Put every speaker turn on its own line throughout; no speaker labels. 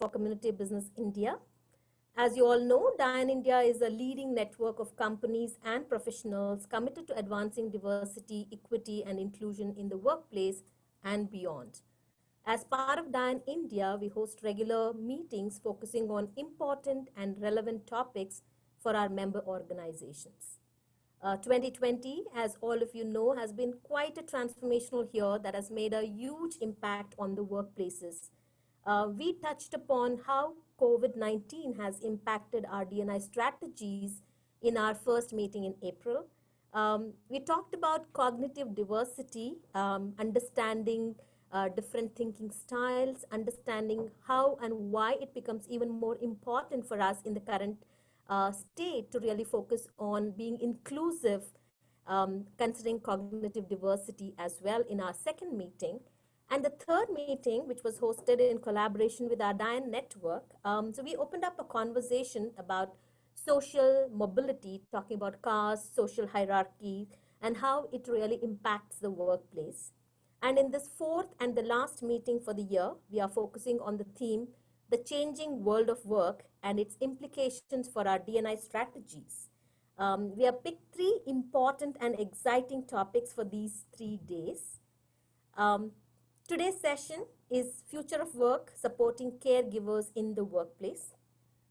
for Community Business India. As you all know, DIAN India is a leading network of companies and professionals committed to advancing diversity, equity, and inclusion in the workplace and beyond. As part of DIAN India, we host regular meetings focusing on important and relevant topics for our member organizations. 2020, as all of you know, has been quite a transformational year that has made a huge impact on the workplaces. We touched upon how COVID-19 has impacted our D&I strategies in our first meeting in April. We talked about cognitive diversity, understanding different thinking styles, understanding how and why it becomes even more important for us in the current state to really focus on being inclusive, considering cognitive diversity as well in our second meeting. And the third meeting, which was hosted in collaboration with our DIAN network, so we opened up a conversation about social mobility, talking about caste, social hierarchy, and how it really impacts the workplace. And in this fourth and the last meeting for the year, we are focusing on the theme, the changing world of work and its implications for our D&I strategies. We have picked three important and exciting topics for these 3 days. Today's session is Future of Work, Supporting Caregivers in the Workplace.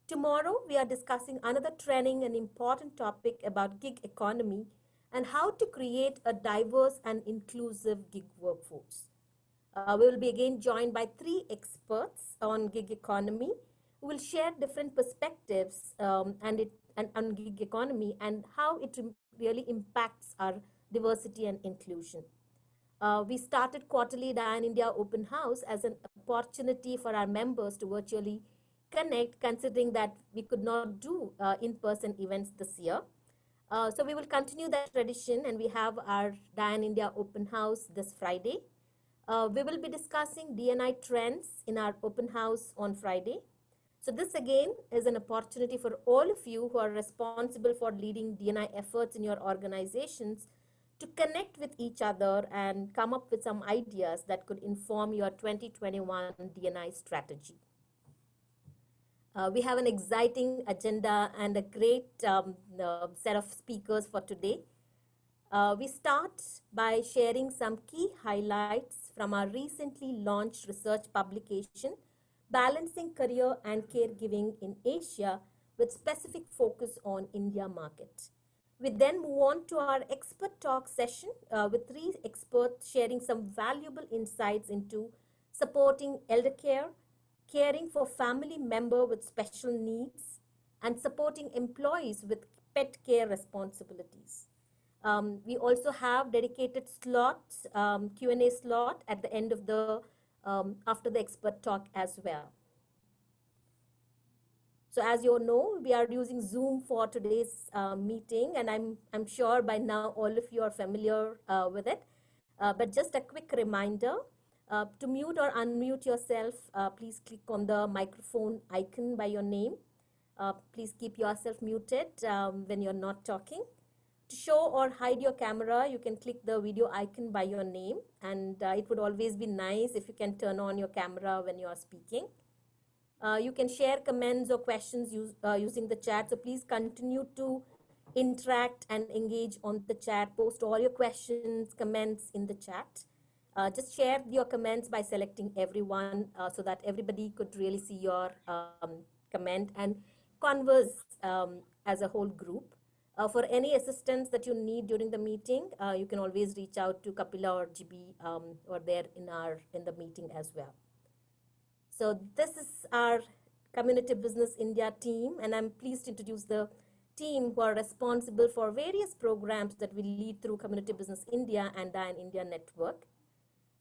Tomorrow, we are discussing another trending and important topic about gig economy and how to create a diverse and inclusive gig workforce. We will be again joined by 3 experts on gig economy who will share different perspectives on gig economy and how it really impacts our diversity and inclusion. We started quarterly DIAN India Open House as an opportunity for our members to virtually connect, considering that we could not do in-person events this year. So we will continue that tradition, and we have our DIAN India Open House this Friday. We will be discussing D&I trends in our open house on Friday. So this again is an opportunity for all of you who are responsible for leading D&I efforts in your organizations to connect with each other and come up with some ideas that could inform your 2021 D&I strategy. We have an exciting agenda and a great set of speakers for today. We start by sharing some key highlights from our recently launched research publication, Balancing Career and Caregiving in Asia, with specific focus on India market. We then move on to our expert talk session with 3 experts sharing some valuable insights into supporting elder care, caring for family member with special needs, and supporting employees with pet care responsibilities. We also have dedicated slots, Q&A slot at the end of the, after the expert talk as well. So as you all know, we are using Zoom for today's meeting, and I'm sure by now all of you are familiar with it. But just a quick reminder, to mute or unmute yourself, please click on the microphone icon by your name. Please keep yourself muted when you're not talking. To show or hide your camera, you can click the video icon by your name, and it would always be nice if you can turn on your camera when you are speaking. You can share comments or questions using the chat, so please continue to interact and engage on the chat. Post all your questions, comments in the chat. Just share your comments by selecting everyone so that everybody could really see your comment and converse as a whole group. For any assistance that you need during the meeting, you can always reach out to Kapila or GB or there in the meeting as well. So this is our Community Business India team, and I'm pleased to introduce the team who are responsible for various programs that we lead through Community Business India and DIAN India Network.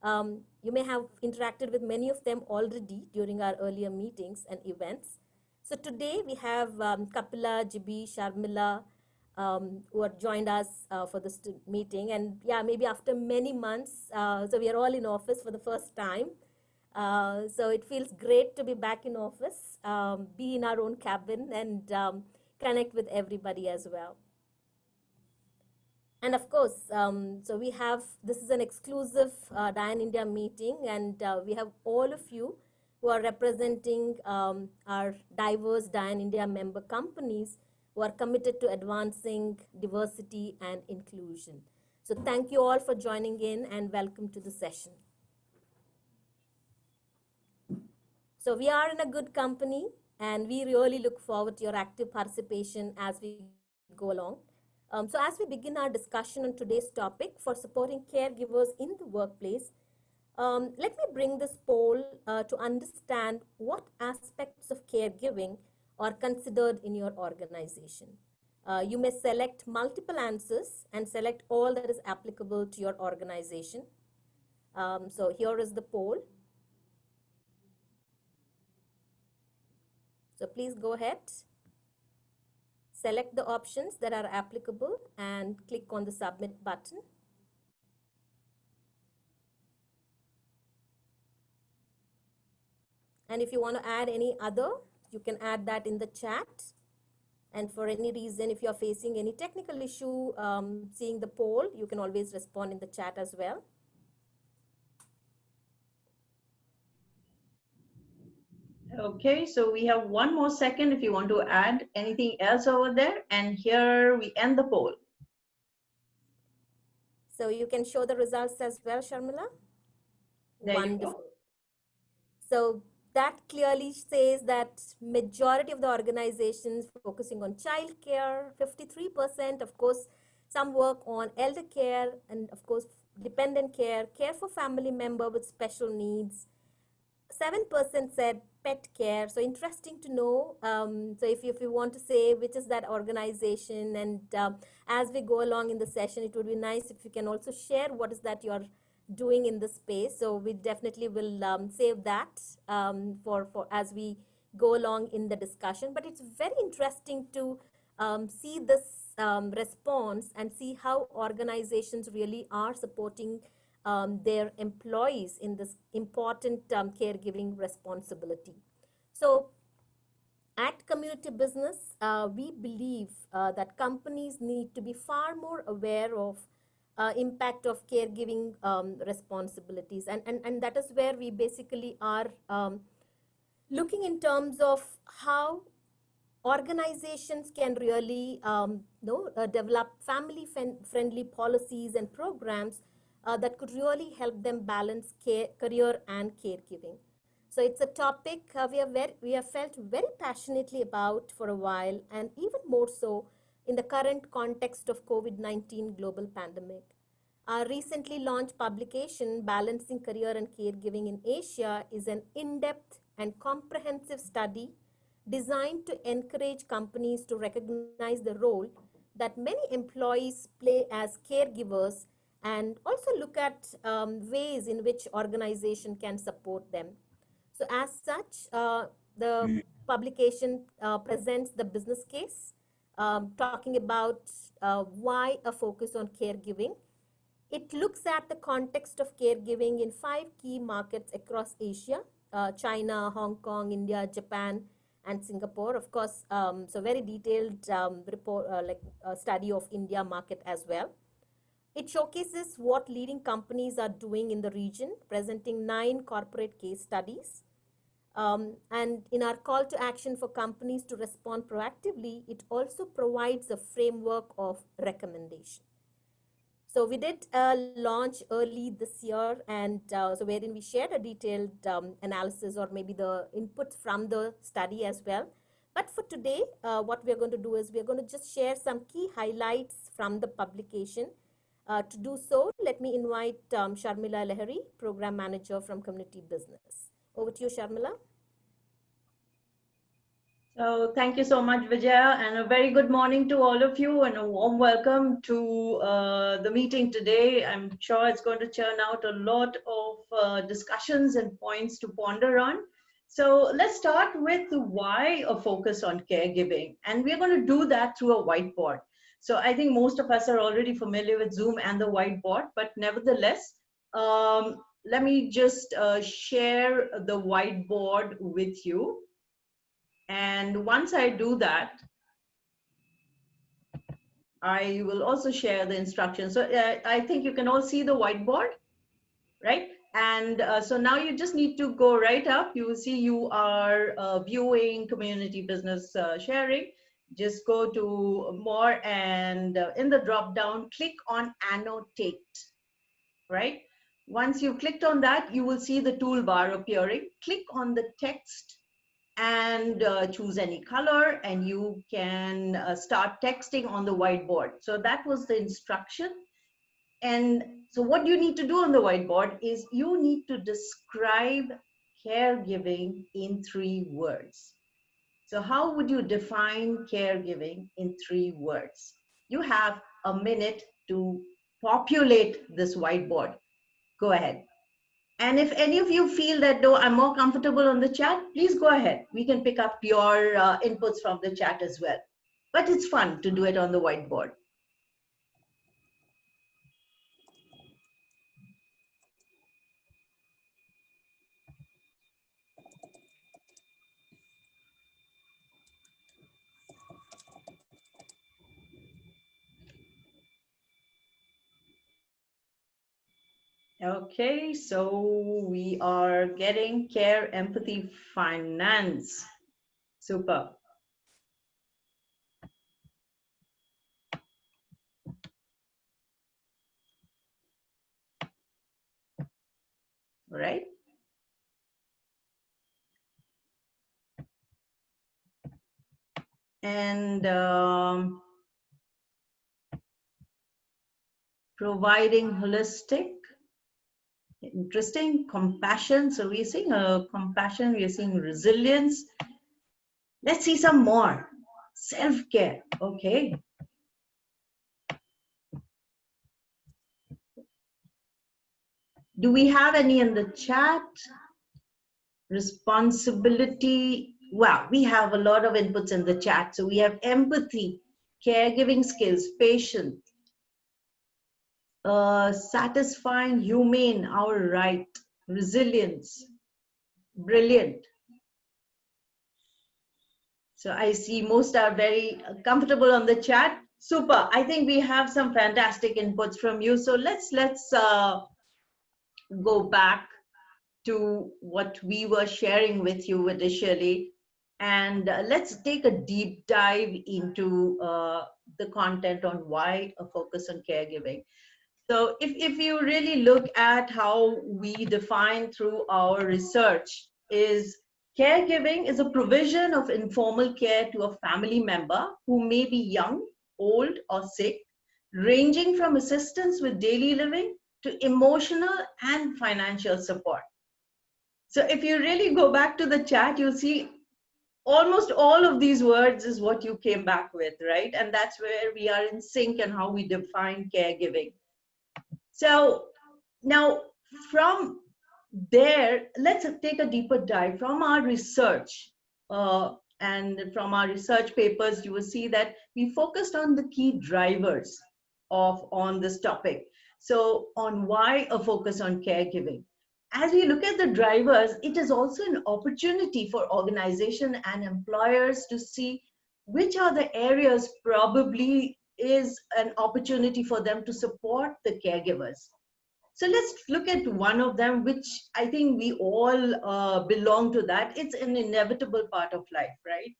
You may have interacted with many of them already during our earlier meetings and events. So today we have Kapila, GB, Sharmila, who have joined us for this meeting. And yeah, maybe after many months, so we are all in office for the first time. So it feels great to be back in office, be in our own cabin, and connect with everybody as well. And of course, so we have, this is an exclusive DIAN India meeting, and we have all of you who are representing our diverse DIAN India member companies who are committed to advancing diversity and inclusion. So thank you all for joining in and welcome to the session. So we are in a good company and we really look forward to your active participation as we go along. So as we begin our discussion on today's topic for supporting caregivers in the workplace, let me bring this poll to understand what aspects of caregiving are considered in your organization. You may select multiple answers and select all that is applicable to your organization. So here is the poll. So please go ahead, select the options that are applicable and click on the submit button. And if you want to add any other, you can add that in the chat. And for any reason, if you're facing any technical issue seeing the poll, you can always respond in the chat as well.
Okay, so we have one more second if you want to add anything else over there. And here we end the poll.
So you can show the results as well, Sharmila.
There
Wonderful.
you go.
So that clearly says that majority of the organizations focusing on child care, 53%, of course, some work on elder care, and of course, dependent care, care for family member with special needs. 7% said pet care. So interesting to know. So if you want to say which is that organization, and as we go along in the session, it would be nice if you can also share what is that you're doing in the space. So we definitely will save that for as we go along in the discussion. But it's very interesting to see this response and see how organizations really are supporting their employees in this important caregiving responsibility. So at Community Business, we believe that companies need to be far more aware of impact of caregiving responsibilities. And that is where we basically are looking in terms of how organizations can really develop family-friendly policies and programs that could really help them balance career and caregiving. So it's a topic we have felt very passionately about for a while, and even more so in the current context of COVID-19 global pandemic. Our recently launched publication, Balancing Career and Caregiving in Asia, is an in-depth and comprehensive study designed to encourage companies to recognize the role that many employees play as caregivers, and also look at ways in which organization can support them. So as such, the publication presents the business case, talking about why a focus on caregiving. It looks at the context of caregiving in 5 key markets across Asia, China, Hong Kong, India, Japan, and Singapore. Of course, so very detailed report, study of India market as well. It showcases what leading companies are doing in the region, presenting 9 corporate case studies. And in our call to action for companies to respond proactively, it also provides a framework of recommendation. So we did launch early this year, and so wherein we shared a detailed analysis or maybe the inputs from the study as well. But for today, what we're going to do is we're going to just share some key highlights from the publication. To do so, let me invite Sharmila Lahiri, Program Manager from Community Business. Over to you, Sharmila.
So thank you so much, Vijaya, and a very good morning to all of you, and a warm welcome to the meeting today. I'm sure it's going to churn out a lot of discussions and points to ponder on. So let's start with why a focus on caregiving, and we're going to do that through a whiteboard. So I think most of us are already familiar with Zoom and the whiteboard, but nevertheless, let me just share the whiteboard with you. And once I do that, I will also share the instructions. So I think you can all see the whiteboard, right? And so now you just need to go right up. You will see you are viewing community business sharing. Just go to more, and in the drop down, click on annotate, right? Once you've clicked on that, you will see the toolbar appearing. Click on the text and choose any color, and you can start texting on the whiteboard. So that was the instruction. And so what you need to do on the whiteboard is you need to describe caregiving in 3 words. So how would you define caregiving in 3 words? You have a minute to populate this whiteboard. Go ahead. And if any of you feel that, though, I'm more comfortable on the chat, please go ahead. We can pick up your inputs from the chat as well. But it's fun to do it on the whiteboard. Okay, so we are getting care, empathy, finance. Super. All right. And providing holistic, interesting, compassion. So we're seeing compassion, we're seeing resilience. Let's see some more. Self-care. Okay. Do we have any in the chat? Responsibility. Wow, we have a lot of inputs in the chat. So we have empathy, caregiving skills, patience, satisfying, humane, our right, resilience, brilliant. So I see most are very comfortable on the chat. Super. I think we have some fantastic inputs from you. So let's go back to what we were sharing with you initially, and let's take a deep dive into the content on why a focus on caregiving. So if you really look at how we define through our research, is caregiving is a provision of informal care to a family member who may be young, old, or sick, ranging from assistance with daily living to emotional and financial support. So if you really go back to the chat, you'll see almost all of these words is what you came back with, right? And that's where we are in sync and how we define caregiving. So now from there, let's take a deeper dive from our research. And from our research papers, you will see that we focused on the key drivers on this topic. So on why a focus on caregiving. As we look at the drivers, it is also an opportunity for organization and employers to see which are the areas probably is an opportunity for them to support the caregivers. So let's look at one of them, which I think we all belong to that. It's an inevitable part of life, right?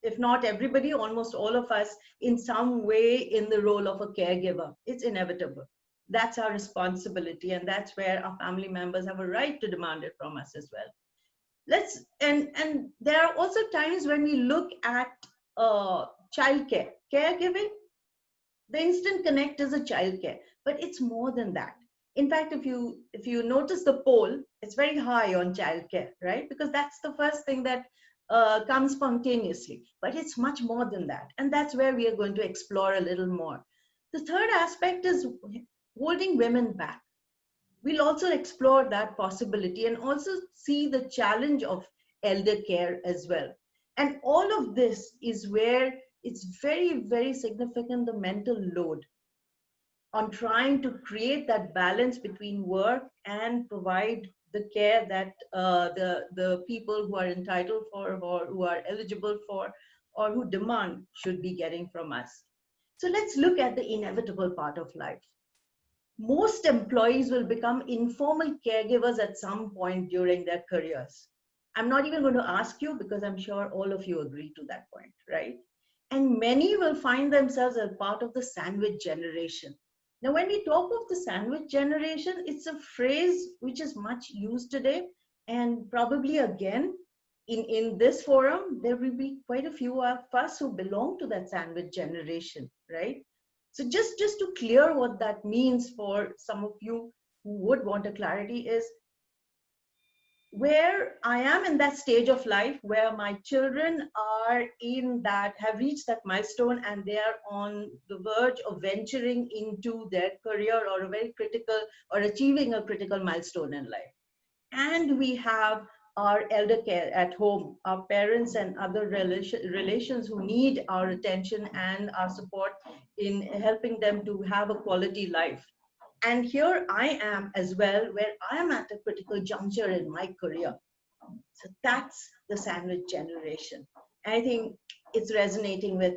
If not everybody, almost all of us in some way in the role of a caregiver. It's inevitable. That's our responsibility, and that's where our family members have a right to demand it from us as well. And there are also times when we look at childcare, caregiving. The instant connect is a childcare, but it's more than that. In fact, if you notice the poll, it's very high on childcare, right? Because that's the first thing that comes spontaneously. But it's much more than that, and that's where we are going to explore a little more. The third aspect is holding women back. We'll also explore that possibility and also see the challenge of elder care as well. And all of this is where it's very, very significant, the mental load on trying to create that balance between work and provide the care that the people who are entitled for, or who are eligible for, or who demand should be getting from us. So let's look at the inevitable part of life. most employees will become informal caregivers at some point during their careers. I'm not even going to ask you because I'm sure all of you agree to that point, right? And many will find themselves as part of the sandwich generation. Now, when we talk of the sandwich generation, it's a phrase which is much used today. And probably again, in this forum, there will be quite a few of us who belong to that sandwich generation, right? So just to clear what that means for some of you who would want a clarity is where I am in that stage of life where my children are in that, have reached that milestone and they are on the verge of venturing into their career or a very critical or achieving a critical milestone in life. And we have our elder care at home, our parents and other relations who need our attention and our support in helping them to have a quality life. And here I am as well, where I am at a critical juncture in my career. So that's the sandwich generation. And I think it's resonating with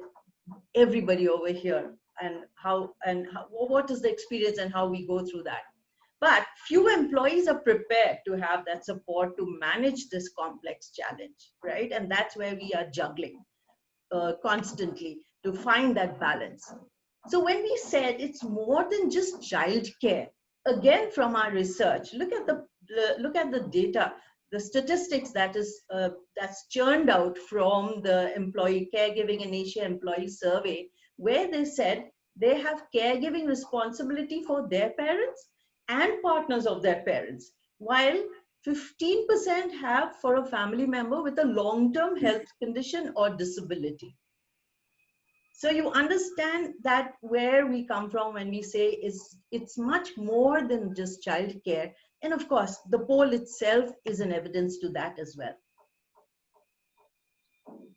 everybody over here and what is the experience and how we go through that. But few employees are prepared to have that support to manage this complex challenge, right? And that's where we are juggling constantly to find that balance. So when we said it's more than just childcare, again from our research, look at the data, the statistics that's churned out from the Employee Caregiving in Asia Employee Survey, where they said they have caregiving responsibility for their parents and partners of their parents, while 15% have for a family member with a long-term health condition or disability. So you understand that where we come from when we say it's much more than just childcare. And of course, the poll itself is an evidence to that as well.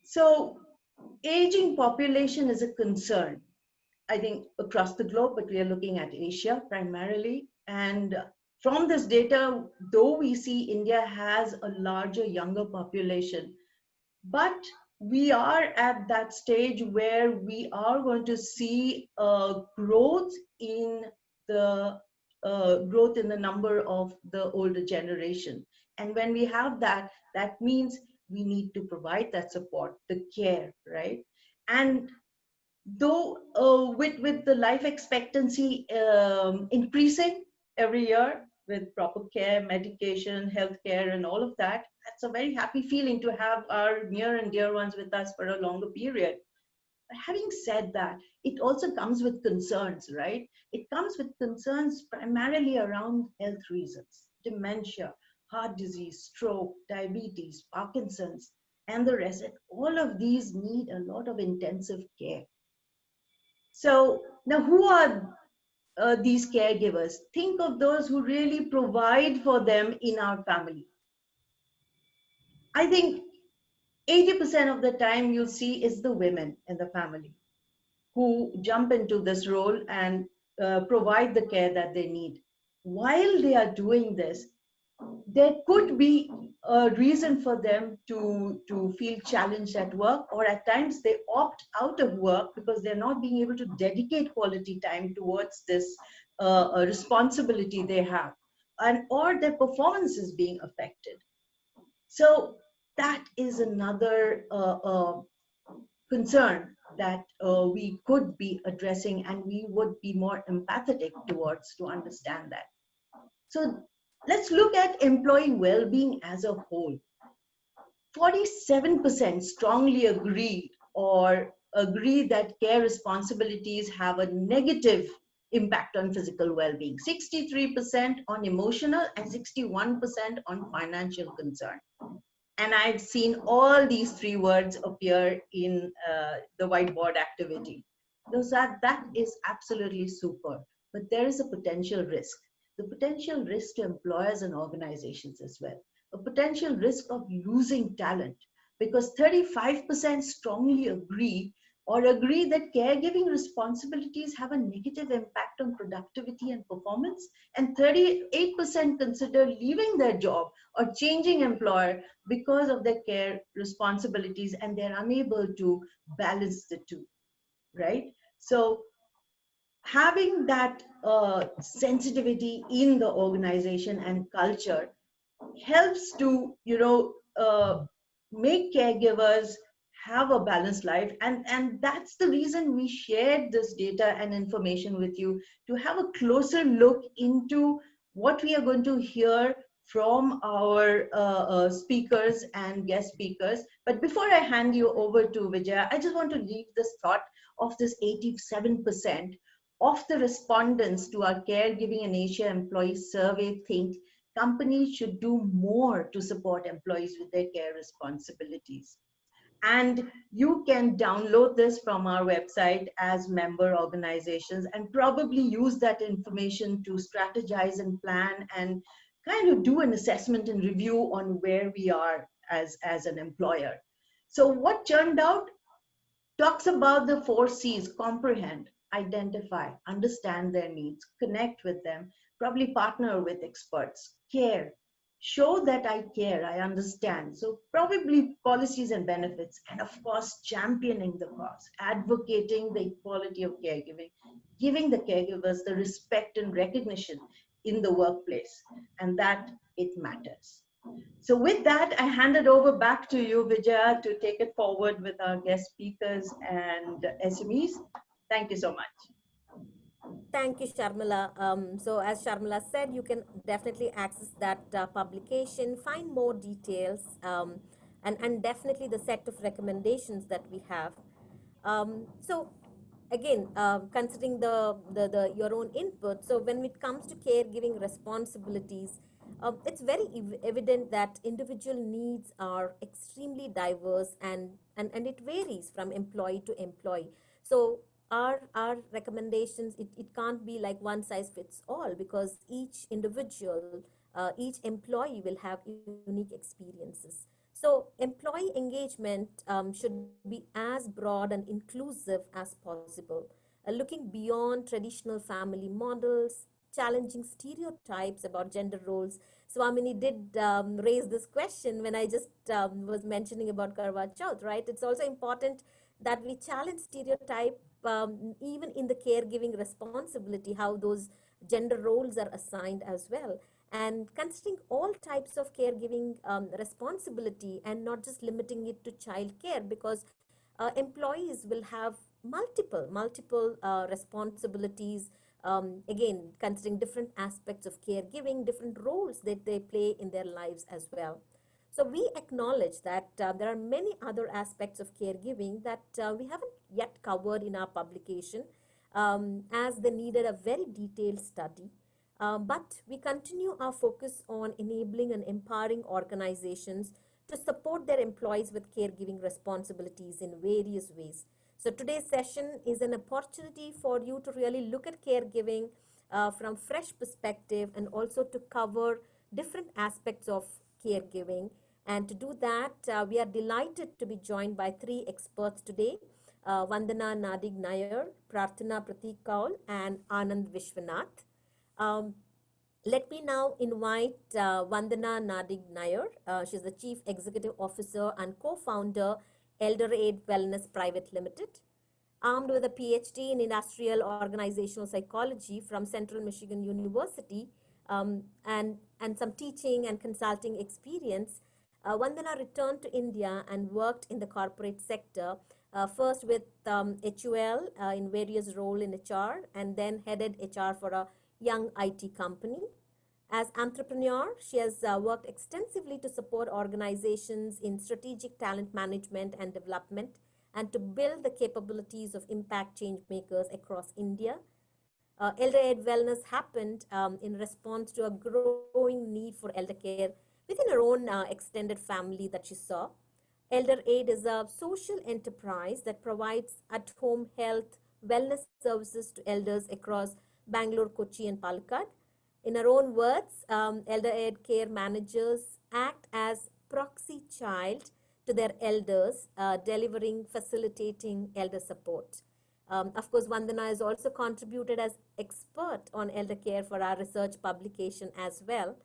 So aging population is a concern, I think, across the globe, but we are looking at Asia primarily. And from this data, though we see India has a larger, younger population, but we are at that stage where we are going to see growth in the number of the older generation. And when we have that, that means we need to provide that support, the care, right? And though with the life expectancy increasing every year with proper care, medication, healthcare, and all of that, that's a very happy feeling to have our near and dear ones with us for a longer period. But having said that, it also comes with concerns, right? It comes with concerns primarily around health reasons, dementia, heart disease, stroke, diabetes, Parkinson's, and the rest. All of these need a lot of intensive care. So now who are these caregivers? Think of those who really provide for them in our family. I think 80% of the time you'll see is the women in the family who jump into this role and provide the care that they need. While they are doing this, there could be a reason for them to feel challenged at work, or at times they opt out of work because they're not being able to dedicate quality time towards this responsibility they have, and or their performance is being affected. So that is another concern that we could be addressing, and we would be more empathetic towards to understand that. So let's look at employee well-being as a whole. 47% strongly agree that care responsibilities have a negative impact on physical well-being, 63% on emotional, and 61% on financial concern. And I've seen all these three words appear in the whiteboard activity. That is absolutely super, but there is a potential risk. The potential risk to employers and organizations as well. A potential risk of losing talent, because 35% strongly agree that caregiving responsibilities have a negative impact on productivity and performance, and 38% consider leaving their job or changing employer because of their care responsibilities, and they're unable to balance the two, right? So having that sensitivity in the organization and culture helps to make caregivers have a balanced life, and that's the reason we shared this data and information with you, to have a closer look into what we are going to hear from our speakers and guest speakers. But before I hand you over to Vijaya, I just want to leave this thought of this 87% of the respondents to our caregiving in Asia employee survey think companies should do more to support employees with their care responsibilities. And you can download this from our website as member organizations and probably use that information to strategize and plan and kind of do an assessment and review on where we are as an employer. So what turned out talks about the 4 C's: comprehend, identify, understand their needs, connect with them, probably partner with experts, care, show that I care, I understand. So, probably policies and benefits, and of course, championing the cause, advocating the equality of caregiving, giving the caregivers the respect and recognition in the workplace, and that it matters. So with that, I hand it over back to you, Vijaya, to take it forward with our guest speakers and SMEs. Thank you so much.
Thank you, Sharmila. So as Sharmila said, you can definitely access that publication, find more details, and definitely the set of recommendations that we have. So again, considering the your own input, so when it comes to caregiving responsibilities, it's very evident that individual needs are extremely diverse, and it varies from employee to employee. So our recommendations, it can't be like one size fits all, because each individual, each employee will have unique experiences. So employee engagement should be as broad and inclusive as possible, looking beyond traditional family models, challenging stereotypes about gender roles. Swamini did raise this question when I just was mentioning about Karwa Chauth, right? It's also important that we challenge stereotype, even in the caregiving responsibility, how those gender roles are assigned as well. And considering all types of caregiving responsibility, and not just limiting it to child care, because employees will have multiple responsibilities, again considering different aspects of caregiving, different roles that they play in their lives as well. So we acknowledge that there are many other aspects of caregiving that we haven't yet covered in our publication, as they needed a very detailed study. But we continue our focus on enabling and empowering organizations to support their employees with caregiving responsibilities in various ways. So today's session is an opportunity for you to really look at caregiving from fresh perspective, and also to cover different aspects of caregiving. And to do that, we are delighted to be joined by three experts today: Vandana Nadig Nair, Prarthana Pratik Kaul, and Anand Vishwanath. Um, Let me now invite Vandana Nadig Nair. She's the Chief Executive Officer and co-founder, Elder Aid Wellness Private Limited. Armed with a PhD in Industrial Organizational Psychology from Central Michigan University, and some teaching and consulting experience, Vandana returned to India and worked in the corporate sector, first with HUL in various roles in HR, and then headed HR for a young IT company. As entrepreneur, she has worked extensively to support organizations in strategic talent management and development, and to build the capabilities of impact change makers across India. Elder Aid Wellness happened in response to a growing need for elder care within her own extended family that she saw. Elder Aid is a social enterprise that provides at-home health wellness services to elders across Bangalore, Kochi, and Palakkad. In her own words, Elder Aid care managers act as proxy child to their elders, delivering, facilitating elder support. Of course, Vandana has also contributed as expert on elder care for our research publication as well.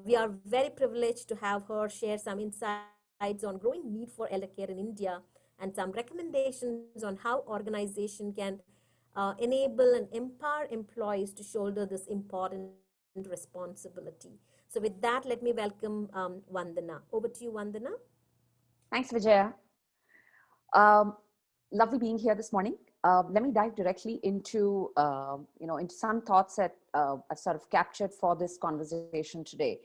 We are very privileged to have her share some insights on growing need for elder care in India, and some recommendations on how organization can enable and empower employees to shoulder this important responsibility. So with that, let me welcome Vandana. Over to you, Vandana.
Thanks, Vijaya. Lovely being here this morning. Let me dive directly into, into some thoughts that I've sort of captured for this conversation today.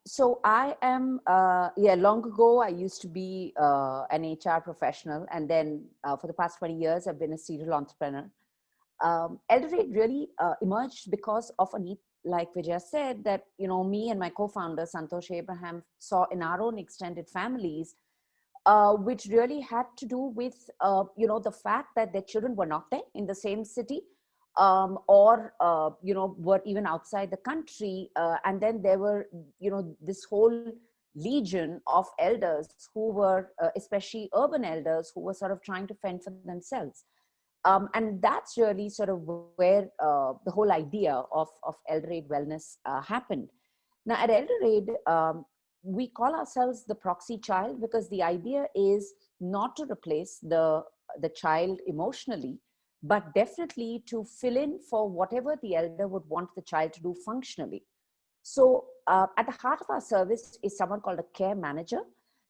So I am, long ago, I used to be an HR professional. And then for the past 20 years, I've been a serial entrepreneur. Elderate really emerged because of a need, like Vijaya said, that, me and my co-founder, Santosh Abraham, saw in our own extended families, which really had to do with, the fact that their children were not there in the same city, or were even outside the country. And then there were, this whole legion of elders who were, especially urban elders, who were sort of trying to fend for themselves. And that's really sort of where the whole idea of Elder-Aid Wellness happened. Now at Elder-Aid, we call ourselves the proxy child, because the idea is not to replace the child emotionally, but definitely to fill in for whatever the elder would want the child to do functionally. So at the heart of our service is someone called a care manager.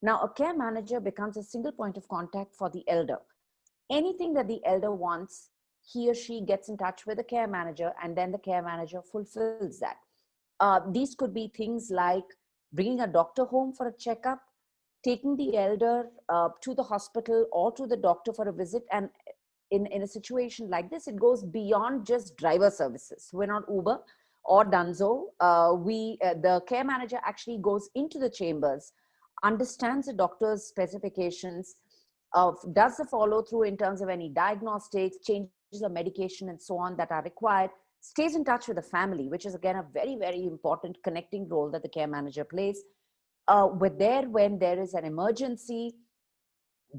Now a care manager becomes a single point of contact for the elder. Anything that the elder wants, he or she gets in touch with the care manager, and then the care manager fulfills that. These could be things like bringing a doctor home for a checkup, taking the elder to the hospital or to the doctor for a visit. And in a situation like this, it goes beyond just driver services. We're not Uber or Dunzo. The care manager actually goes into the chambers, understands the doctor's specifications, does the follow through in terms of any diagnostics, changes of medication and so on that are required, stays in touch with the family, which is again a very, very important connecting role that the care manager plays. We're there when there is an emergency.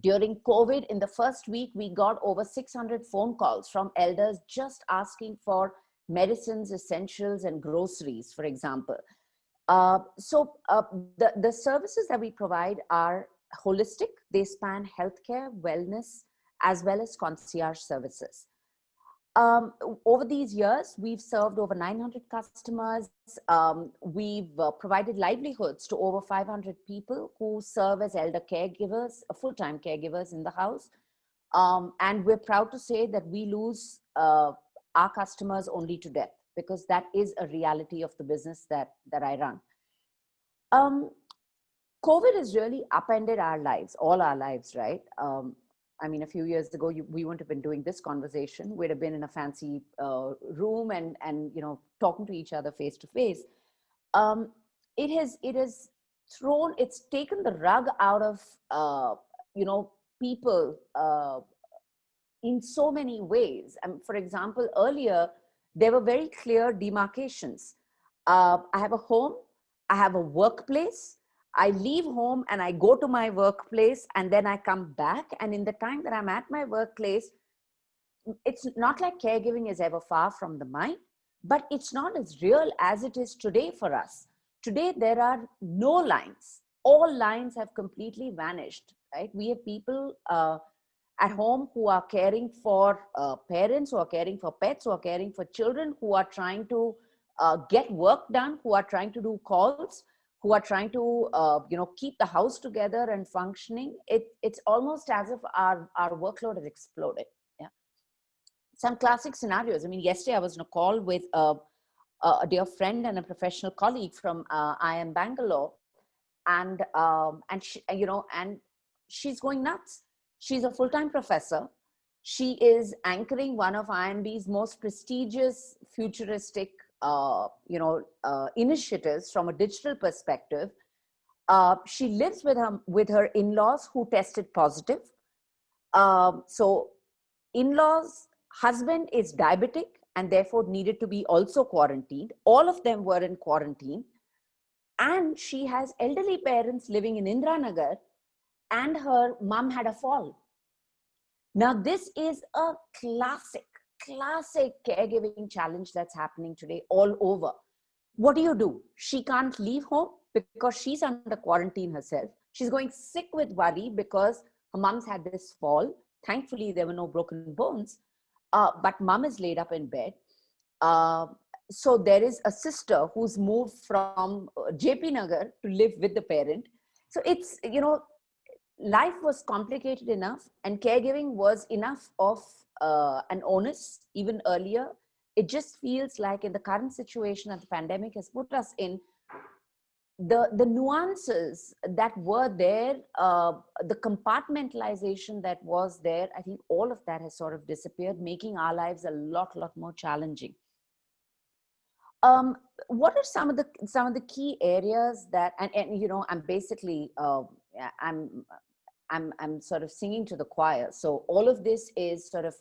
During COVID, in the first week, we got over 600 phone calls from elders just asking for medicines, essentials, and groceries, for example. The services that we provide are holistic. They span healthcare, wellness, as well as concierge services. Over these years, we've served over 900 customers. We've provided livelihoods to over 500 people who serve as elder caregivers, full-time caregivers in the house. And we're proud to say that we lose our customers only to death, because that is a reality of the business that I run. COVID has really upended our lives, all our lives, right? I mean, a few years ago, we wouldn't have been doing this conversation. We'd have been in a fancy room and talking to each other face to face. It's taken the rug out of, people in so many ways. For example, earlier, there were very clear demarcations. I have a home, I have a workplace, I leave home and I go to my workplace, and then I come back. And in the time that I'm at my workplace, it's not like caregiving is ever far from the mind, but it's not as real as it is today for us. Today, there are no lines. All lines have completely vanished, right? We have people at home who are caring for parents, who are caring for pets, who are caring for children, who are trying to get work done, who are trying to do calls, who are trying to, keep the house together and functioning. It's almost as if our workload has exploded. Yeah. Some classic scenarios. I mean, yesterday I was on a call with a dear friend and a professional colleague from IIM Bangalore, and she, and she's going nuts. She's a full-time professor. She is anchoring one of IIMB's most prestigious, futuristic initiatives from a digital perspective. She lives with her in-laws who tested positive. So in-laws, husband is diabetic and therefore needed to be also quarantined. All of them were in quarantine. And she has elderly parents living in Indranagar, and her mom had a fall. Now, this is a classic caregiving challenge that's happening today all over. What do? She can't leave home because she's under quarantine herself. She's going sick with worry because her mom's had this fall. Thankfully, there were no broken bones. but mom is laid up in bed. So there is a sister who's moved from JP Nagar to live with the parent. So it's, life was complicated enough, and caregiving was enough of an onus even earlier. It just feels like in the current situation that the pandemic has put us in, the nuances that were there, the compartmentalization that was there, I think all of that has sort of disappeared, making our lives a lot more challenging. What are some of the key areas that, and I'm basically I'm sort of singing to the choir. So all of this is sort of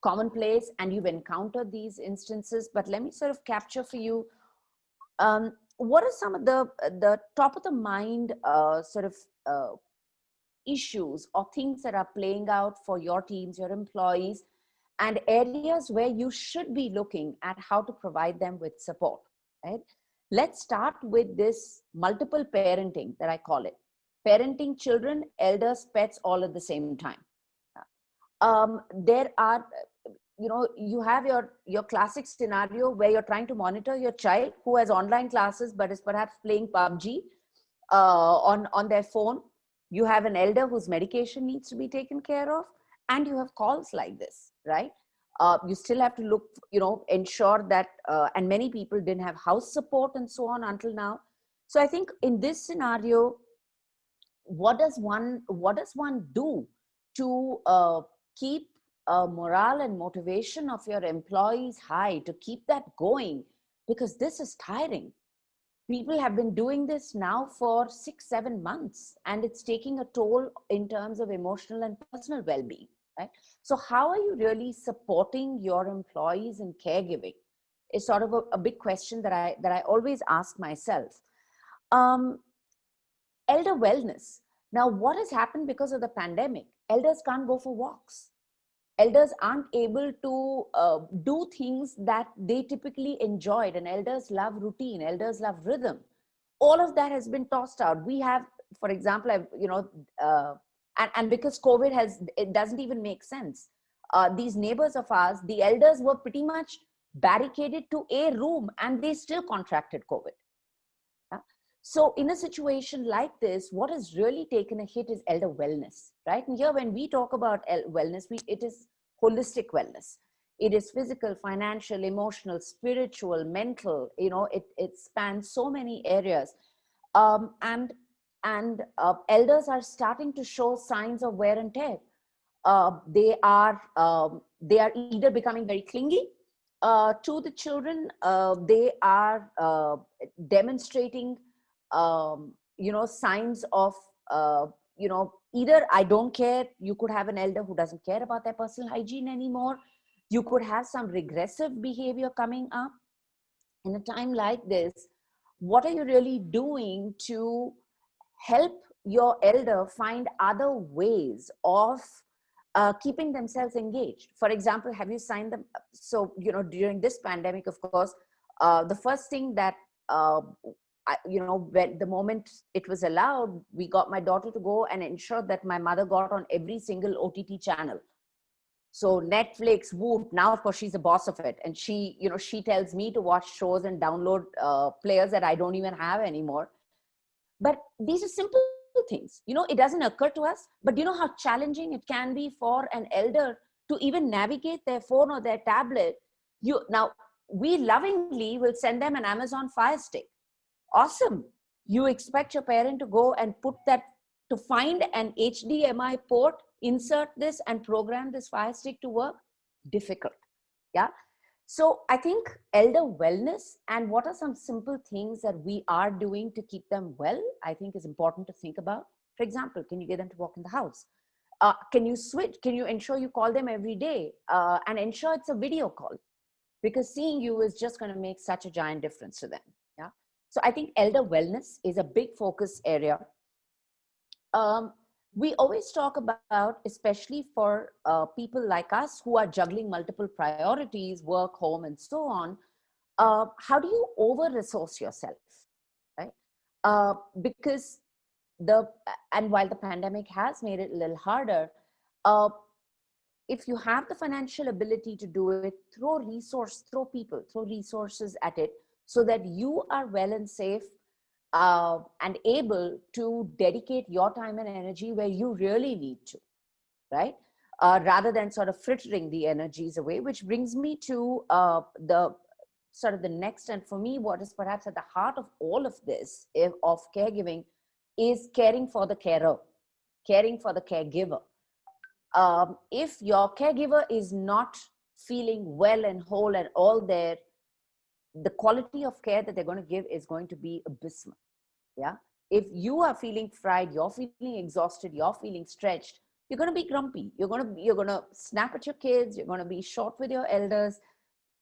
commonplace, and you've encountered these instances, but let me sort of capture for you, what are some of the top of the mind sort of issues or things that are playing out for your teams, your employees, and areas where you should be looking at how to provide them with support, right? Let's start with this multiple parenting that I call it. Parenting children, elders, pets, all at the same time. There are, you have your classic scenario where you're trying to monitor your child who has online classes but is perhaps playing PUBG on their phone. You have an elder whose medication needs to be taken care of, and you have calls like this, right? You still have to look, ensure that, and many people didn't have house support and so on until now. So I think in this scenario, what does one do to keep morale and motivation of your employees high, to keep that going? Because this is tiring. People have been doing this now for 6-7 months, and it's taking a toll in terms of emotional and personal well-being, right? So how are you really supporting your employees in caregiving is sort of a big question that I always ask myself. Elder wellness. Now, what has happened because of the pandemic? Elders can't go for walks. Elders aren't able to do things that they typically enjoyed, and elders love routine, elders love rhythm. All of that has been tossed out. We have, for example, and because COVID it doesn't even make sense. These neighbors of ours, the elders were pretty much barricaded to a room, and they still contracted COVID. So in a situation like this, what has really taken a hit is elder wellness, right? And here, when we talk about wellness, it is holistic wellness. It is physical, financial, emotional, spiritual, mental, it spans so many areas. And elders are starting to show signs of wear and tear. They are either becoming very clingy to the children. They are demonstrating signs of, either I don't care. You could have an elder who doesn't care about their personal hygiene anymore. You could have some regressive behavior coming up. In a time like this, what are you really doing to help your elder find other ways of keeping themselves engaged? For example, have you signed them? So, during this pandemic, of course, the first thing that, when the moment it was allowed, we got my daughter to go and ensure that my mother got on every single OTT channel. So Netflix, Whoop, now of course she's the boss of it. And she tells me to watch shows and download players that I don't even have anymore. But these are simple things, it doesn't occur to us, but you know how challenging it can be for an elder to even navigate their phone or their tablet. Now, we lovingly will send them an Amazon Fire Stick. Awesome. You expect your parent to go and to find an HDMI port, insert this and program this Fire Stick to work? Difficult. Yeah. So I think elder wellness and what are some simple things that we are doing to keep them well, I think is important to think about. For example, can you get them to walk in the house? Can you switch? Can you ensure you call them every day and ensure it's a video call? Because seeing you is just going to make such a giant difference to them. Yeah. So I think elder wellness is a big focus area. We always talk about, especially for people like us who are juggling multiple priorities, work, home, and so on, how do you over-resource yourself, right? Because and while the pandemic has made it a little harder, if you have the financial ability to do it, throw people, throw resources at it so that you are well and safe and able to dedicate your time and energy where you really need to, right? Rather than sort of frittering the energies away, which brings me to the sort of the next, and for me, what is perhaps at the heart of all of this, of caregiving, is caring for the carer, caring for the caregiver. If your caregiver is not feeling well and whole and all there, the quality of care that they're going to give is going to be abysmal. Yeah. If you are feeling fried, you're feeling exhausted, you're feeling stretched, you're going to be grumpy. You're going to snap at your kids. You're going to be short with your elders.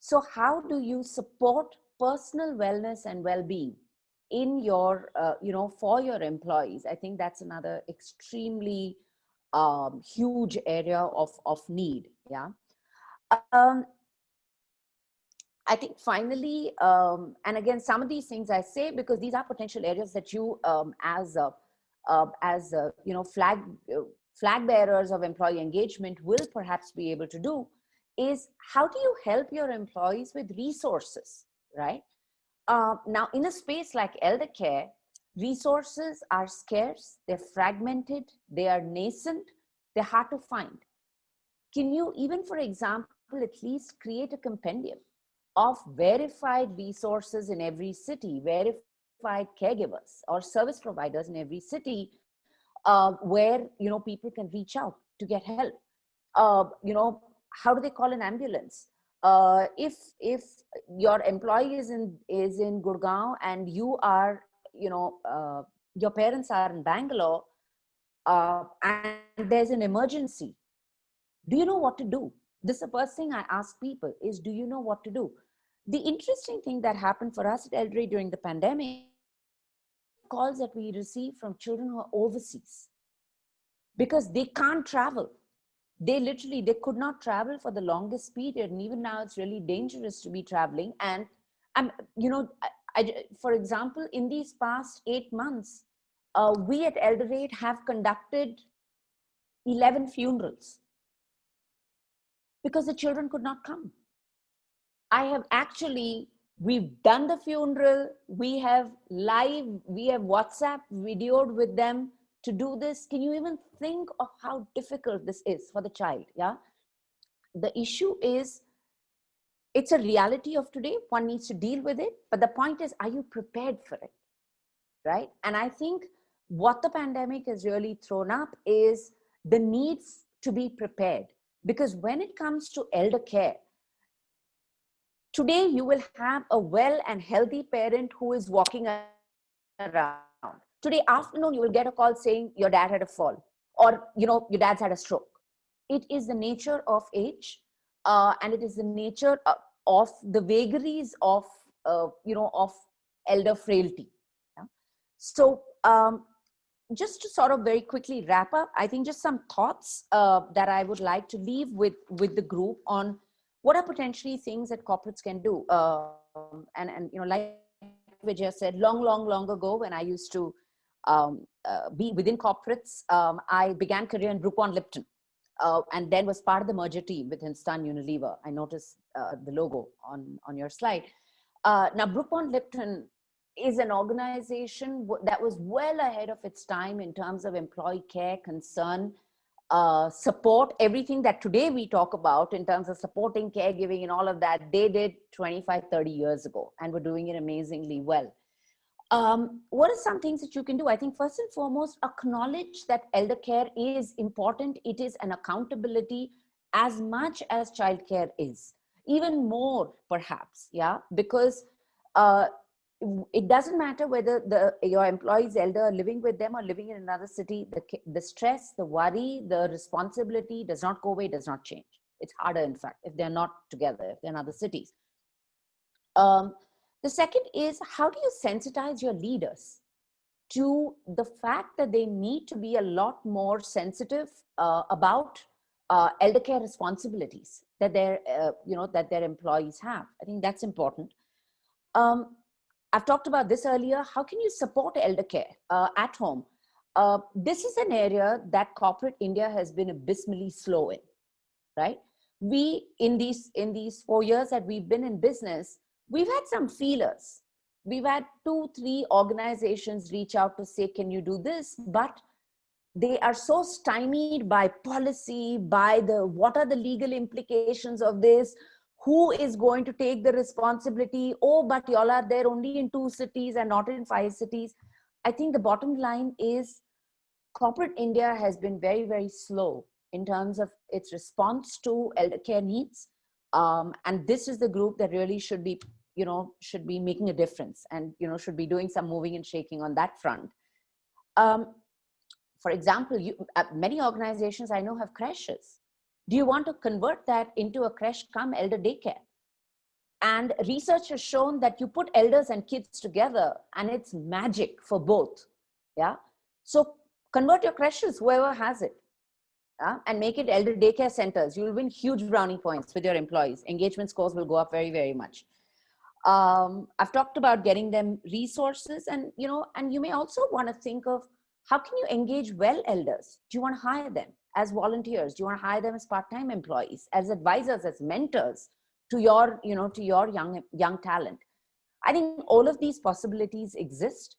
So how do you support personal wellness and well-being in your, for your employees? I think that's another extremely huge area of need. Yeah. I think finally, and again, some of these things I say because these are potential areas that you, flag bearers of employee engagement, will perhaps be able to do. Is how do you help your employees with resources, right? Now, in a space like elder care, resources are scarce, they're fragmented, they are nascent, they're hard to find. Can you even, for example, at least create a compendium of verified resources in every city, verified caregivers or service providers in every city, where people can reach out to get help? How do they call an ambulance? If your employee is in Gurgaon and you are, your parents are in Bangalore, and there's an emergency, do you know what to do? This is the first thing I ask people is, do you know what to do? The interesting thing that happened for us at Eldred during the pandemic, calls that we received from children who are overseas because they can't travel. They could not travel for the longest period. And even now it's really dangerous to be traveling. And for example, in these past 8 months, we at Eldred have conducted 11 funerals because the children could not come. We've done the funeral, we have WhatsApp videoed with them to do this. Can you even think of how difficult this is for the child? Yeah. The issue is, it's a reality of today. One needs to deal with it. But the point is, are you prepared for it? Right. And I think what the pandemic has really thrown up is the need to be prepared. Because when it comes to elder care, today you will have a well and healthy parent who is walking around. Today afternoon, you will get a call saying your dad had a fall, or your dad's had a stroke. It is the nature of age, and it is the nature of the vagaries of elder frailty. Yeah? So just to sort of very quickly wrap up, I think just some thoughts that I would like to leave with the group on what are potentially things that corporates can do. And like Vijay said, long ago, when I used to be within corporates, I began career in Brooke Bond Lipton, and then was part of the merger team with Hindustan Unilever. I noticed the logo on your slide. Now, Brooke Bond Lipton is an organization that was well ahead of its time in terms of employee care, concern, support, everything that today we talk about in terms of supporting, caregiving and all of that, they did 25, 30 years ago and were doing it amazingly well. What are some things that you can do? I think first and foremost, acknowledge that elder care is important. It is an accountability as much as childcare is, even more perhaps, yeah, because it doesn't matter whether your employees elder are living with them or living in another city. The stress, the worry, the responsibility does not go away, does not change. It's harder, in fact, if they're not together, if they're in other cities. The second is, how do you sensitize your leaders to the fact that they need to be a lot more sensitive about elder care responsibilities that that their employees have? I think that's important. I've talked about this earlier. How can you support elder care at home? This is an area that corporate India has been abysmally slow in. right? We, in these 4 years that we've been in business, we've had some feelers. We've had 2-3 organizations reach out to say, can you do this? But they are so stymied by policy, by the what are the legal implications of this, who is going to take the responsibility. Oh, but y'all are there only in 2 cities and not in 5 cities. I think the bottom line is corporate India has been very, very slow in terms of its response to elder care needs. And this is the group that really should be, should be making a difference, and, should be doing some moving and shaking on that front. For example, many organizations I know have creches. Do you want to convert that into a creche cum elder daycare? And research has shown that you put elders and kids together and it's magic for both. Yeah. So convert your creches, whoever has it, and make it elder daycare centers. You'll win huge brownie points with your employees. Engagement scores will go up very, very much. I've talked about getting them resources, and you may also want to think of how can you engage well elders. Do you want to hire them as volunteers? Do you want to hire them as part-time employees, as advisors, as mentors to your, to your young talent? I think all of these possibilities exist.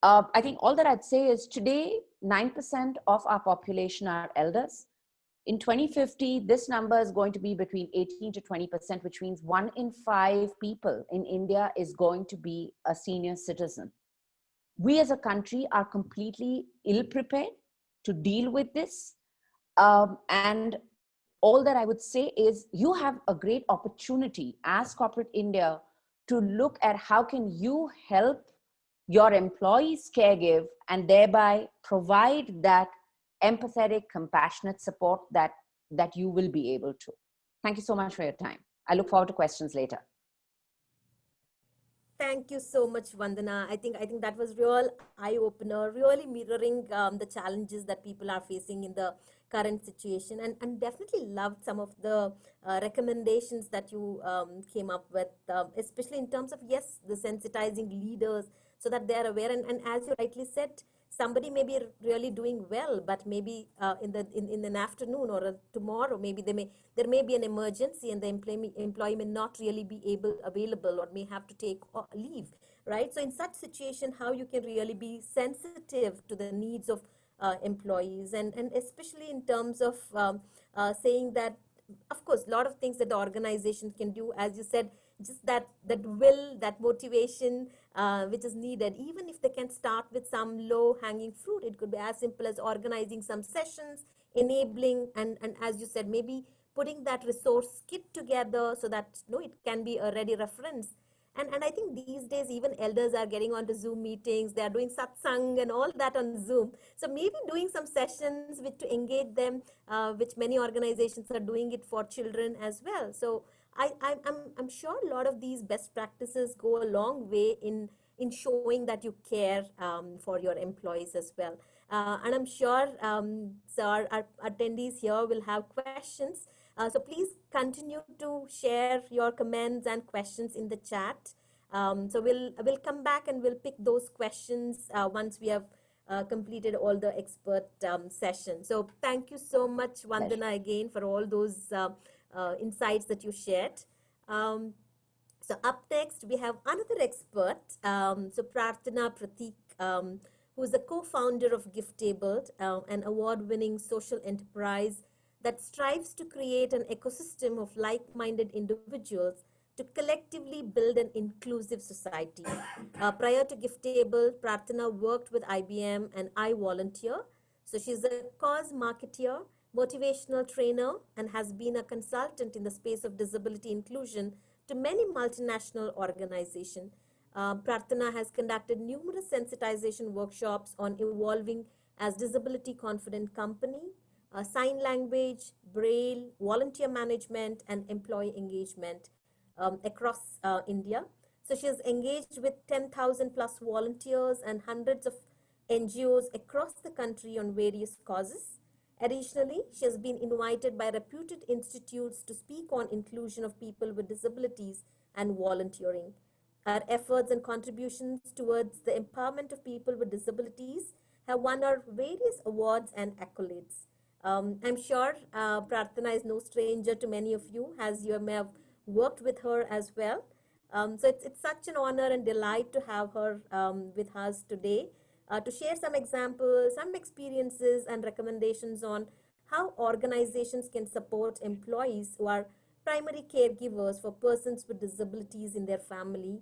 I think all that I'd say is today, 9% of our population are elders. In 2050, this number is going to be between 18 to 20%, which means 1 in 5 people in India is going to be a senior citizen. We as a country are completely ill-prepared to deal with this. And all that I would say is you have a great opportunity as corporate India to look at how can you help your employees caregive and thereby provide that empathetic, compassionate support that you will be able to. Thank you so much for your time. I look forward to questions later.
Thank you so much, Vandana. I think that was real eye-opener, really mirroring the challenges that people are facing in the current situation, and definitely loved some of the recommendations that you came up with, especially in terms of, yes, the sensitizing leaders so that they are aware. And as you rightly said, somebody may be really doing well, but maybe in an afternoon or tomorrow, maybe there may be an emergency and the employee may not really be available or may have to take leave, right? So in such situation, how you can really be sensitive to the needs of employees, and especially in terms of saying that, of course, a lot of things that the organization can do, as you said, just that will, that motivation which is needed. Even if they can start with some low hanging fruit, it could be as simple as organizing some sessions, enabling, and as you said, maybe putting that resource kit together so that it can be a ready reference. And I think these days even elders are getting onto Zoom meetings, they are doing satsang and all that on Zoom. So maybe doing some sessions to engage them, which many organizations are doing it for children as well. So I'm sure a lot of these best practices go a long way in showing that you care for your employees as well. And I'm sure so our attendees here will have questions. So please continue to share your comments and questions in the chat. So we'll come back and we'll pick those questions once we have completed all the expert sessions. So thank you so much, Vandana, again, for all those insights that you shared. So up next, we have another expert, so Prarthana Prateek, who is the co-founder of Giftable, an award-winning social enterprise that strives to create an ecosystem of like-minded individuals to collectively build an inclusive society. Prior to Giftable, Prarthana worked with IBM and iVolunteer. So she's a cause marketeer, motivational trainer, and has been a consultant in the space of disability inclusion to many multinational organizations. Prarthana has conducted numerous sensitization workshops on evolving as disability confident company, sign language, braille, volunteer management, and employee engagement across India. So she has engaged with 10,000 plus volunteers and hundreds of NGOs across the country on various causes. Additionally, she has been invited by reputed institutes to speak on inclusion of people with disabilities and volunteering. Her efforts and contributions towards the empowerment of people with disabilities have won her various awards and accolades. I'm sure Prarthana is no stranger to many of you, as you may have worked with her as well. So it's such an honor and delight to have her with us today to share some examples, some experiences, and recommendations on how organizations can support employees who are primary caregivers for persons with disabilities in their family,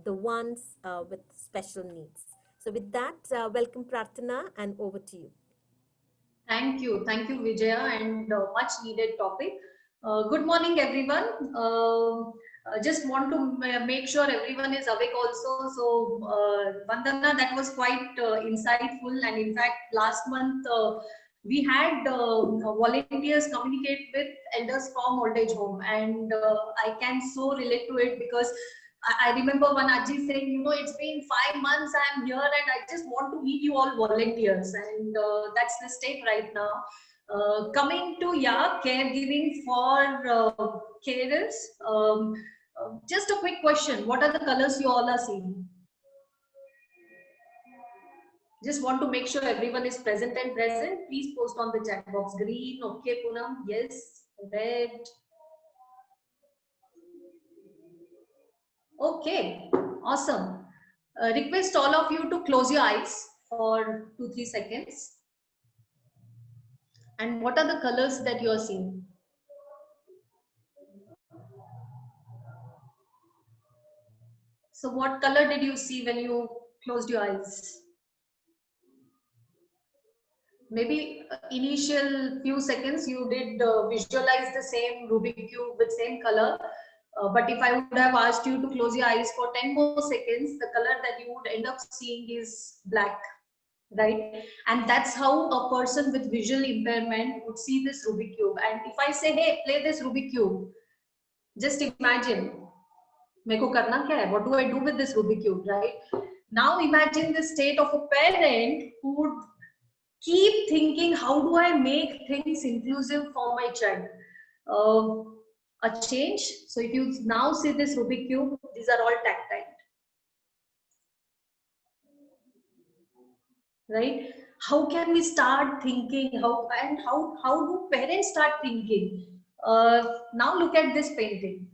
the ones with special needs. So, with that, welcome Prarthana, and over to you.
Thank you, Vijaya, and much needed topic. Good morning, everyone. Just want to make sure everyone is awake also. So, Vandana, that was quite insightful, and in fact, last month we had volunteers communicate with elders from old age home, and I can so relate to it because I remember one Ajji saying, you know, it's been 5 months I'm here and I just want to meet you all volunteers, and that's the state right now. Coming to caregiving for carers. Just a quick question: what are the colors you all are seeing? Just want to make sure everyone is present and present. Please post on the chat box. Green, okay, Poonam, yes. Red. Okay, awesome. Request all of you to close your eyes for 2-3 seconds. And what are the colors that you are seeing? So what color did you see when you closed your eyes? Maybe initial few seconds you did visualize the same Rubik cube with same color. But if I would have asked you to close your eyes for 10 more seconds, the color that you would end up seeing is black, right? And that's how a person with visual impairment would see this Rubik cube. And if I say, hey, play this Rubik cube, just imagine, meko karna kya hai? What do I do with this Rubik cube, right? Now imagine the state of a parent who would keep thinking, how do I make things inclusive for my child? A change. So if you now see this Rubik cube, these are all tactile, right? How can we start thinking? How do parents start thinking? Now look at this painting.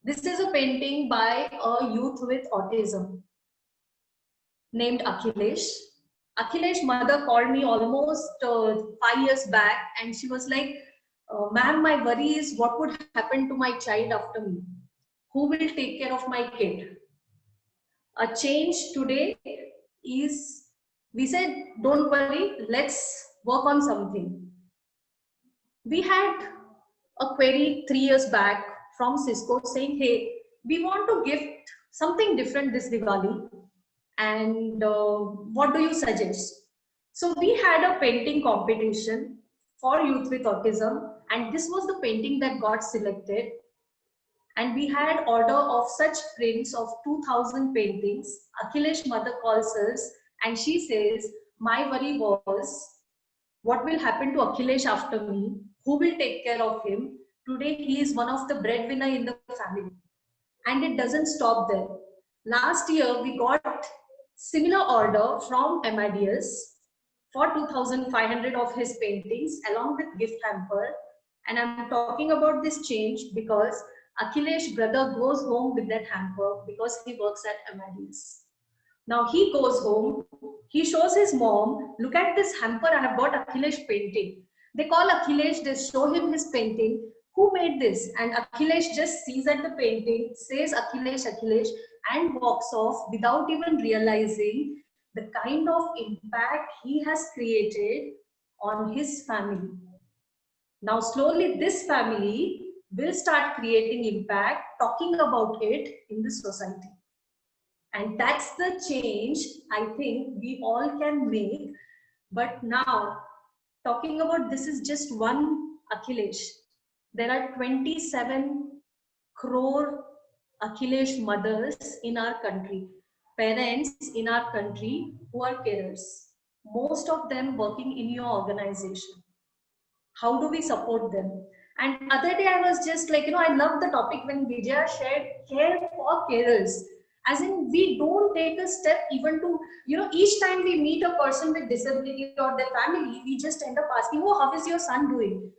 This is a painting by a youth with autism named Akhilesh. Akhilesh's mother called me almost 5 years back, and she was like, ma'am, my worry is what would happen to my child after me? Who will take care of my kid? A change today is, we said, don't worry, let's work on something. We had a query 3 years back from Cisco saying, hey, we want to gift something different this Diwali, and what do you suggest? So we had a painting competition for youth with autism, and this was the painting that got selected. And we had order of such prints of 2,000 paintings. Akhilesh's mother calls us and she says, my worry was, what will happen to Akhilesh after me? Who will take care of him? Today he is one of the breadwinner in the family. And it doesn't stop there. Last year we got similar order from Amadeus for 2,500 of his paintings along with gift hamper. And I'm talking about this change because Akhilesh's brother goes home with that hamper because he works at Amadeus. Now he goes home, he shows his mom, look at this hamper, I have got Akhilesh painting. They call Akhilesh, they show him his painting. Who made this? And Akhilesh just sees at the painting, says Akhilesh, Akhilesh, and walks off without even realizing the kind of impact he has created on his family. Now slowly this family will start creating impact, talking about it in the society. And that's the change I think we all can make. But now, talking about this is just one Akhilesh. There are 27 crore Akhilesh mothers in our country, parents in our country who are carers. Most of them working in your organization. How do we support them? And other day I was just like, I love the topic when Vijaya shared care for carers. As in, we don't take a step even to, each time we meet a person with disability or their family, we just end up asking, oh, how is your son doing?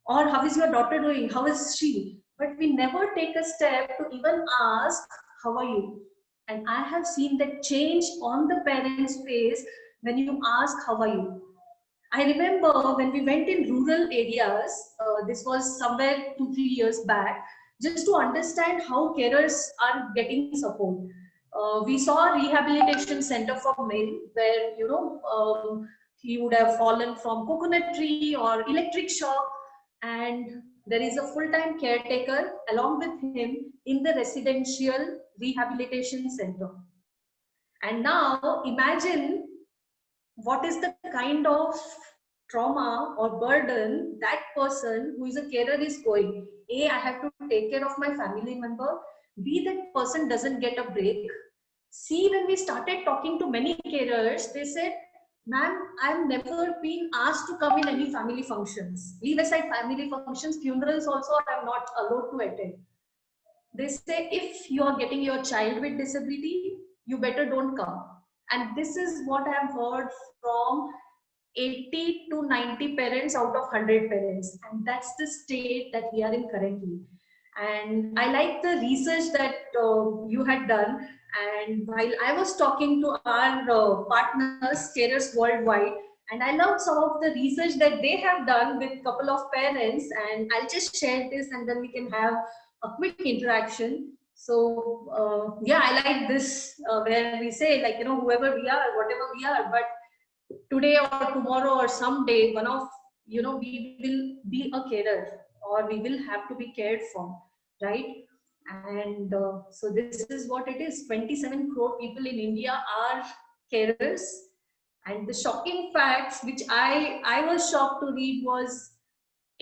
Or how is your daughter doing? How is she? But we never take a step to even ask, how are you? And I have seen that change on the parents' face when you ask, how are you? I remember when we went in rural areas, this was somewhere 2-3 years back, just to understand how carers are getting support. We saw a rehabilitation center for men where, he would have fallen from coconut tree or electric shock, and there is a full-time caretaker along with him in the residential rehabilitation center. And now imagine what is the kind of trauma or burden that person who is a carer is going. A, I have to take care of my family member. B, that person doesn't get a break. C, when we started talking to many carers, they said, ma'am, I've never been asked to come in any family functions. Leave aside family functions, funerals also I'm not allowed to attend. They say, if you are getting your child with disability, you better don't come. And this is what I've heard from 80 to 90 parents out of 100 parents. And that's the state that we are in currently. And I like the research that you had done. And while I was talking to our partners, carers worldwide, and I loved some of the research that they have done with a couple of parents, and I'll just share this and then we can have a quick interaction. So yeah, I like this where we say, like, whoever we are, whatever we are, but today or tomorrow or someday, one of, we will be a carer, or we will have to be cared for, right? And so this is what it is. 27 crore people in India are carers. And the shocking facts, which I was shocked to read, was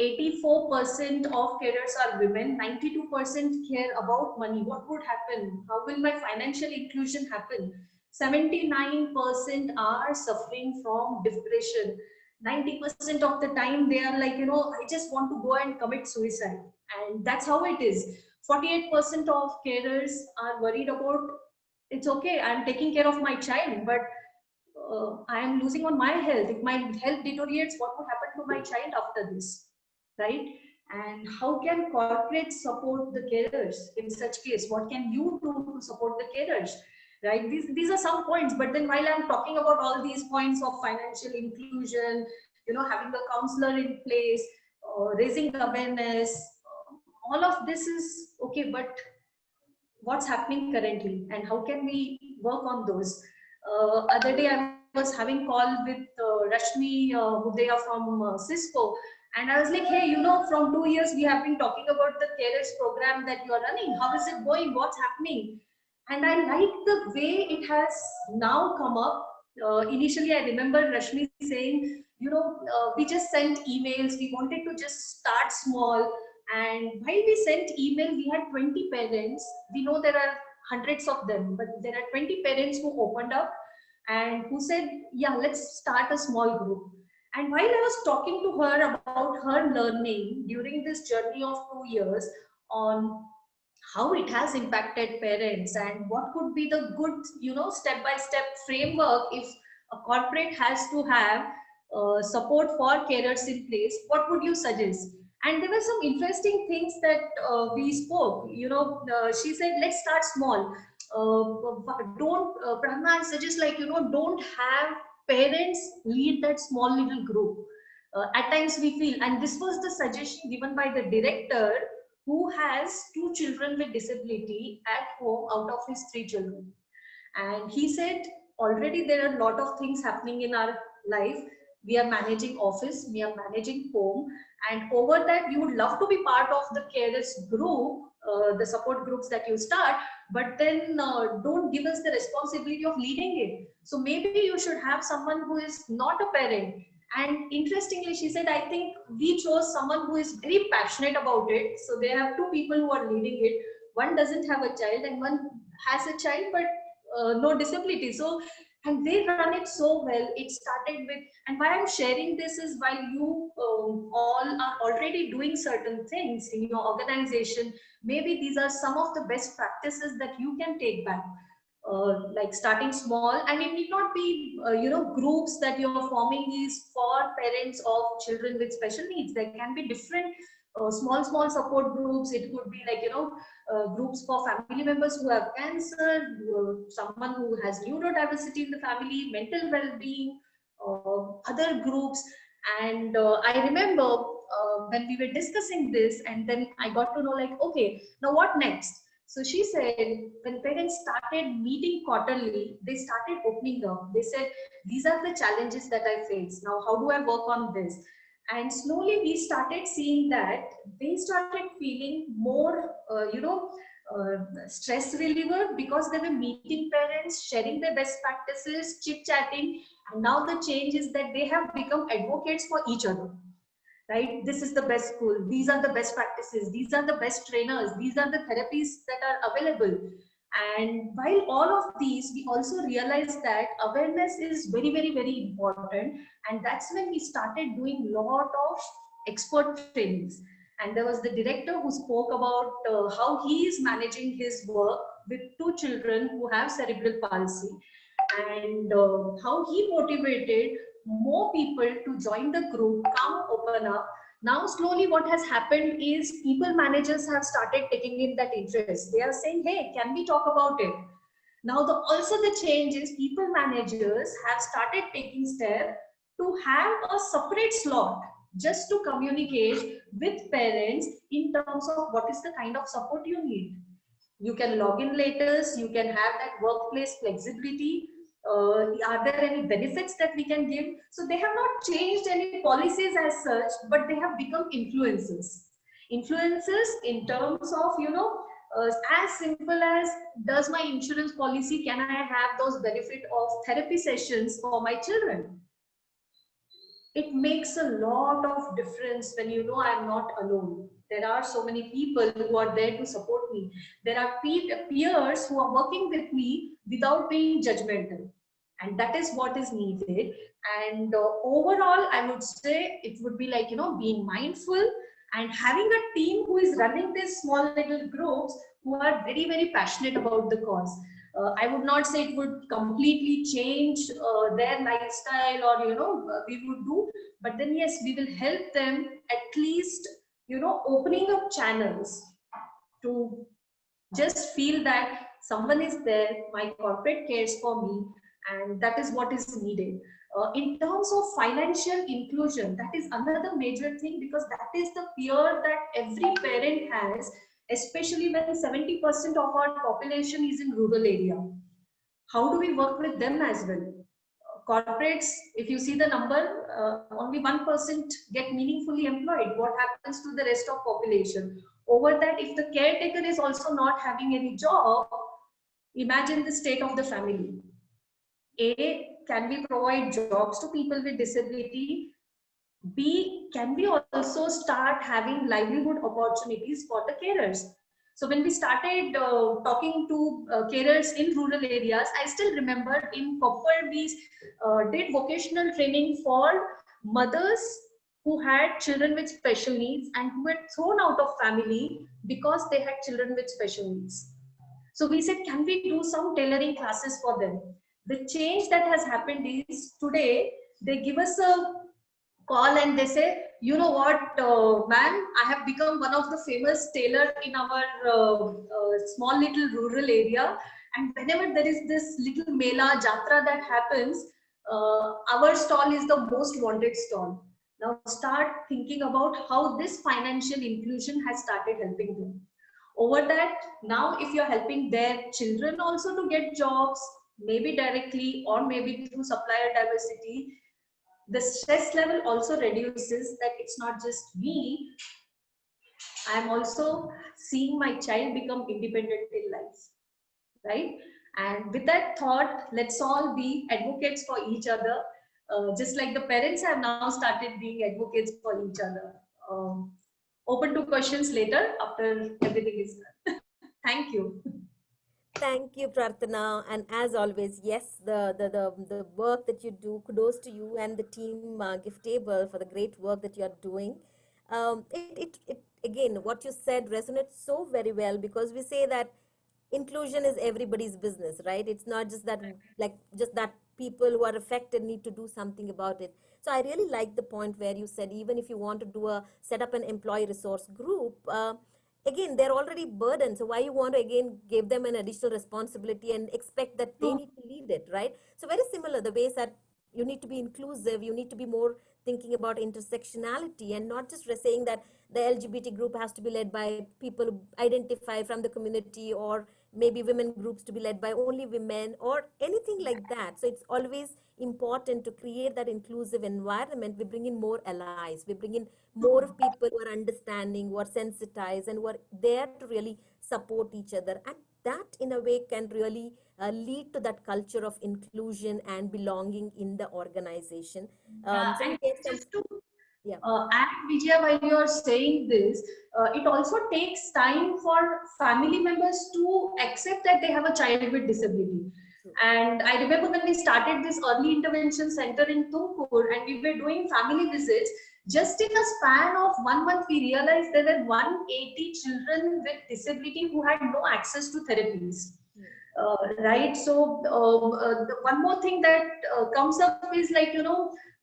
84% of carers are women, 92% care about money. What would happen? How will my financial inclusion happen? 79% are suffering from depression. 90% of the time they are like, I just want to go and commit suicide. And that's how it is. 48% of carers are worried about, it's okay, I'm taking care of my child, but I am losing on my health. If my health deteriorates, what would happen to my child after this? Right? And how can corporates support the carers in such case? What can you do to support the carers? Right? These are some points, but then while I'm talking about all these points of financial inclusion, having a counselor in place, raising awareness, all of this is okay, but what's happening currently and how can we work on those? Other day I was having call with Rashmi Hudaya from Cisco, and I was like, hey, from 2 years we have been talking about the carers program that you are running. How is it going? What's happening? And I like the way it has now come up. Initially, I remember Rashmi saying, we just sent emails. We wanted to just start small. And while we sent email, we had 20 parents. We know there are hundreds of them, but there are 20 parents who opened up and who said, yeah, let's start a small group. And while I was talking to her about her learning during this journey of 2 years on how it has impacted parents and what could be the good, step-by-step framework if a corporate has to have support for carers in place, what would you suggest? And there were some interesting things that we spoke. She said, let's start small. Pragna, I suggest, don't have parents lead that small little group. At times we feel, and this was the suggestion given by the director who has 2 children with disability at home out of his 3 children. And he said, already there are a lot of things happening in our life. We are managing office, we are managing home, and over that we would love to be part of the carers group, the support groups that you start, but then don't give us the responsibility of leading it. So maybe you should have someone who is not a parent. And interestingly, she said, I think we chose someone who is very passionate about it. So they have 2 people who are leading it. One doesn't have a child and one has a child, but no disability. So and they run it so well. It started with, and why I'm sharing this is while you all are already doing certain things in your organization, maybe these are some of the best practices that you can take back. Like starting small, and it need not be groups that you're forming is for parents of children with special needs. There can be different small support groups. It could be like groups for family members who have cancer, someone who has neurodiversity in the family, mental well-being, other groups. And I remember when we were discussing this, and then I got to know, like, okay, now what next? So she said, when parents started meeting quarterly, they started opening up. They said, these are the challenges that I face. Now, how do I work on this? And slowly we started seeing that they started feeling more, stress reliever, because they were meeting parents, sharing their best practices, chit-chatting. And now the change is that they have become advocates for each other. Right? This is the best school. These are the best practices. These are the best trainers. These are the therapies that are available. And while all of these, we also realized that awareness is very, very, very important. And that's when we started doing a lot of expert trainings. And there was the director who spoke about how he is managing his work with 2 children who have cerebral palsy, and how he motivated more people to join the group, come open up. Now slowly what has happened is people managers have started taking in that interest. They are saying, hey, can we talk about it? Now also the change is people managers have started taking steps to have a separate slot just to communicate with parents in terms of what is the kind of support you need. You can log in later, you can have that workplace flexibility. Are there any benefits that we can give? So they have not changed any policies as such, but they have become influencers. Influencers in terms of, as simple as, does my insurance policy, can I have those benefit of therapy sessions for my children? It makes a lot of difference when you know I'm not alone. There are so many people who are there to support me. There are peers who are working with me without being judgmental. And that is what is needed. And overall, I would say it would be like, being mindful and having a team who is running these small little groups who are very, very passionate about the cause. I would not say it would completely change their lifestyle, or we would do, but then yes, we will help them at least opening up channels to just feel that someone is there, my corporate cares for me, and that is what is needed. In terms of financial inclusion, that is another major thing, because that is the fear that every parent has, especially when 70% of our population is in rural area. How do we work with them as well? Corporates, if you see the number, only 1% get meaningfully employed. What happens to the rest of population? Over that, if the caretaker is also not having any job, imagine the state of the family. A, can we provide jobs to people with disability? B, can we also start having livelihood opportunities for the carers? So when we started talking to carers in rural areas, I still remember in Koppal we did vocational training for mothers who had children with special needs and who were thrown out of family because they had children with special needs. So we said, can we do some tailoring classes for them? The change that has happened is today they give us a call and they say, you know what, ma'am, I have become one of the famous tailor in our small little rural area. And whenever there is this little mela, jatra that happens, our stall is the most wanted stall. Now start thinking about how this financial inclusion has started helping them. Over that, now if you're helping their children also to get jobs, maybe directly or maybe through supplier diversity, the stress level also reduces, that it's not just me, I'm also seeing my child become independent in life, right? And with that thought, let's all be advocates for each other, just like the parents have now started being advocates for each other. Open to questions later after everything is done. Thank you.
Thank you, Prarthana. And as always, yes, the work that you do, kudos to you and the team Giftable for the great work that you're doing. Again, what you said resonates so very well because we say that inclusion is everybody's business, right? It's not just that, like, just that people who are affected need to do something about it. So I really like the point where you said even if you want to do a set up an employee resource group, again they're already burdened, so why you want to again give them an additional responsibility and expect that they need to lead it, right? So very similar the ways that you need to be inclusive, you need to be more thinking about intersectionality and not just saying that the LGBT group has to be led by people who identify from the community, or maybe women groups to be led by only women or anything like that. So it's always important to create that inclusive environment. We bring in more allies, we bring in more of people who are understanding, who are sensitized, and who are there to really support each other. And that, in a way, can really lead to that culture of inclusion and belonging in the organization.
Yeah,
So we
and
gave some,
just to
yeah.
and Vijaya, while you are saying this, it also takes time for family members to accept that they have a child with disability.
True.
And I remember when we started this early intervention center in Tumkur and we were doing family visits, just in a span of 1 month, we realized there were 180 children with disability who had no access to therapies. Right. So one more thing that comes up is like,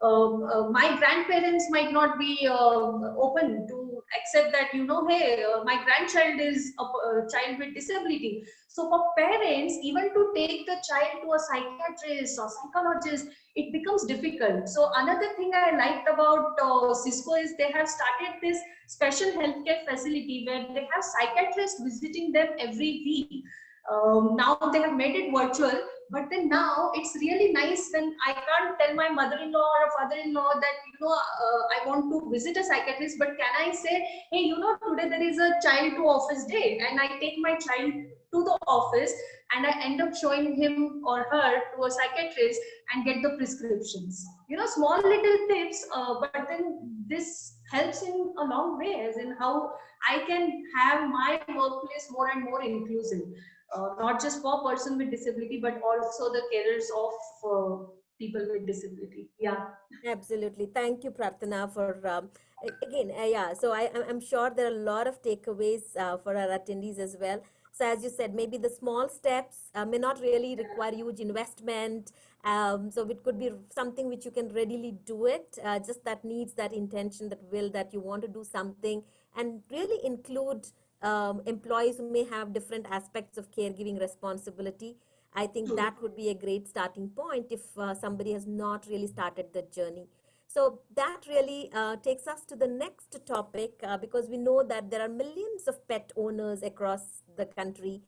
my grandparents might not be open to accept that, hey, my grandchild is a child with disability. So for parents, even to take the child to a psychiatrist or psychologist, it becomes difficult. So another thing I liked about Cisco is they have started this special healthcare facility where they have psychiatrists visiting them every week. Now they have made it virtual, but then now it's really nice when I can't tell my mother-in-law or a father-in-law that, I want to visit a psychiatrist, but can I say, hey, today there is a child to office day, and I take my child to the office and I end up showing him or her to a psychiatrist and get the prescriptions. Small little tips, but then this helps in a long way, as in how I can have my workplace more and more inclusive, not just for person with disability, but also the carers of people with disability. Yeah.
Absolutely. Thank you, Prarthana, for again, yeah. So I'm sure there are a lot of takeaways for our attendees as well. So as you said, maybe the small steps may not really require huge investment. So it could be something which you can readily do it. Just that needs that intention, that will, that you want to do something, and really include employees who may have different aspects of caregiving responsibility. I think that would be a great starting point if somebody has not really started the journey. So that really takes us to the next topic because we know that there are millions of pet owners across the country.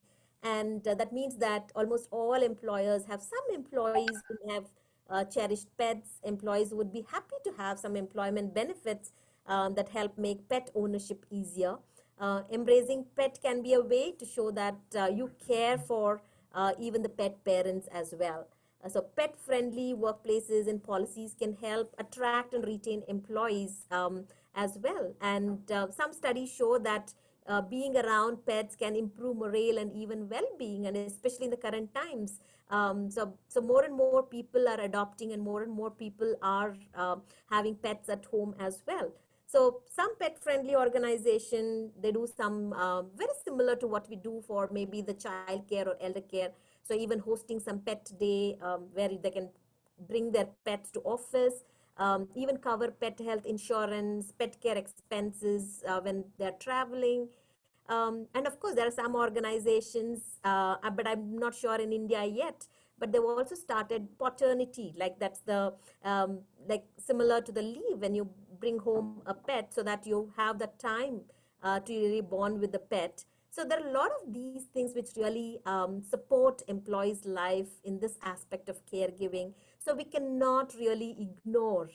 And that means that almost all employers have some employees who have cherished pets, employees who would be happy to have some employment benefits that help make pet ownership easier. Embracing pet can be a way to show that you care for even the pet parents as well. So pet friendly workplaces and policies can help attract and retain employees as well. And some studies show that being around pets can improve morale and even well-being, and especially in the current times. So more and more people are adopting, and more people are having pets at home as well. So some pet friendly organization, they do some very similar to what we do for maybe the child care or elder care. So even hosting some pet day where they can bring their pets to office, even cover pet health insurance, pet care expenses when they're traveling. And of course, there are some organizations, but I'm not sure in India yet, but they've also started paternity, like that's the, like similar to the leave when you bring home a pet so that you have the time to really bond with the pet. So there are a lot of these things which really support employees' life in this aspect of caregiving. So we cannot really ignore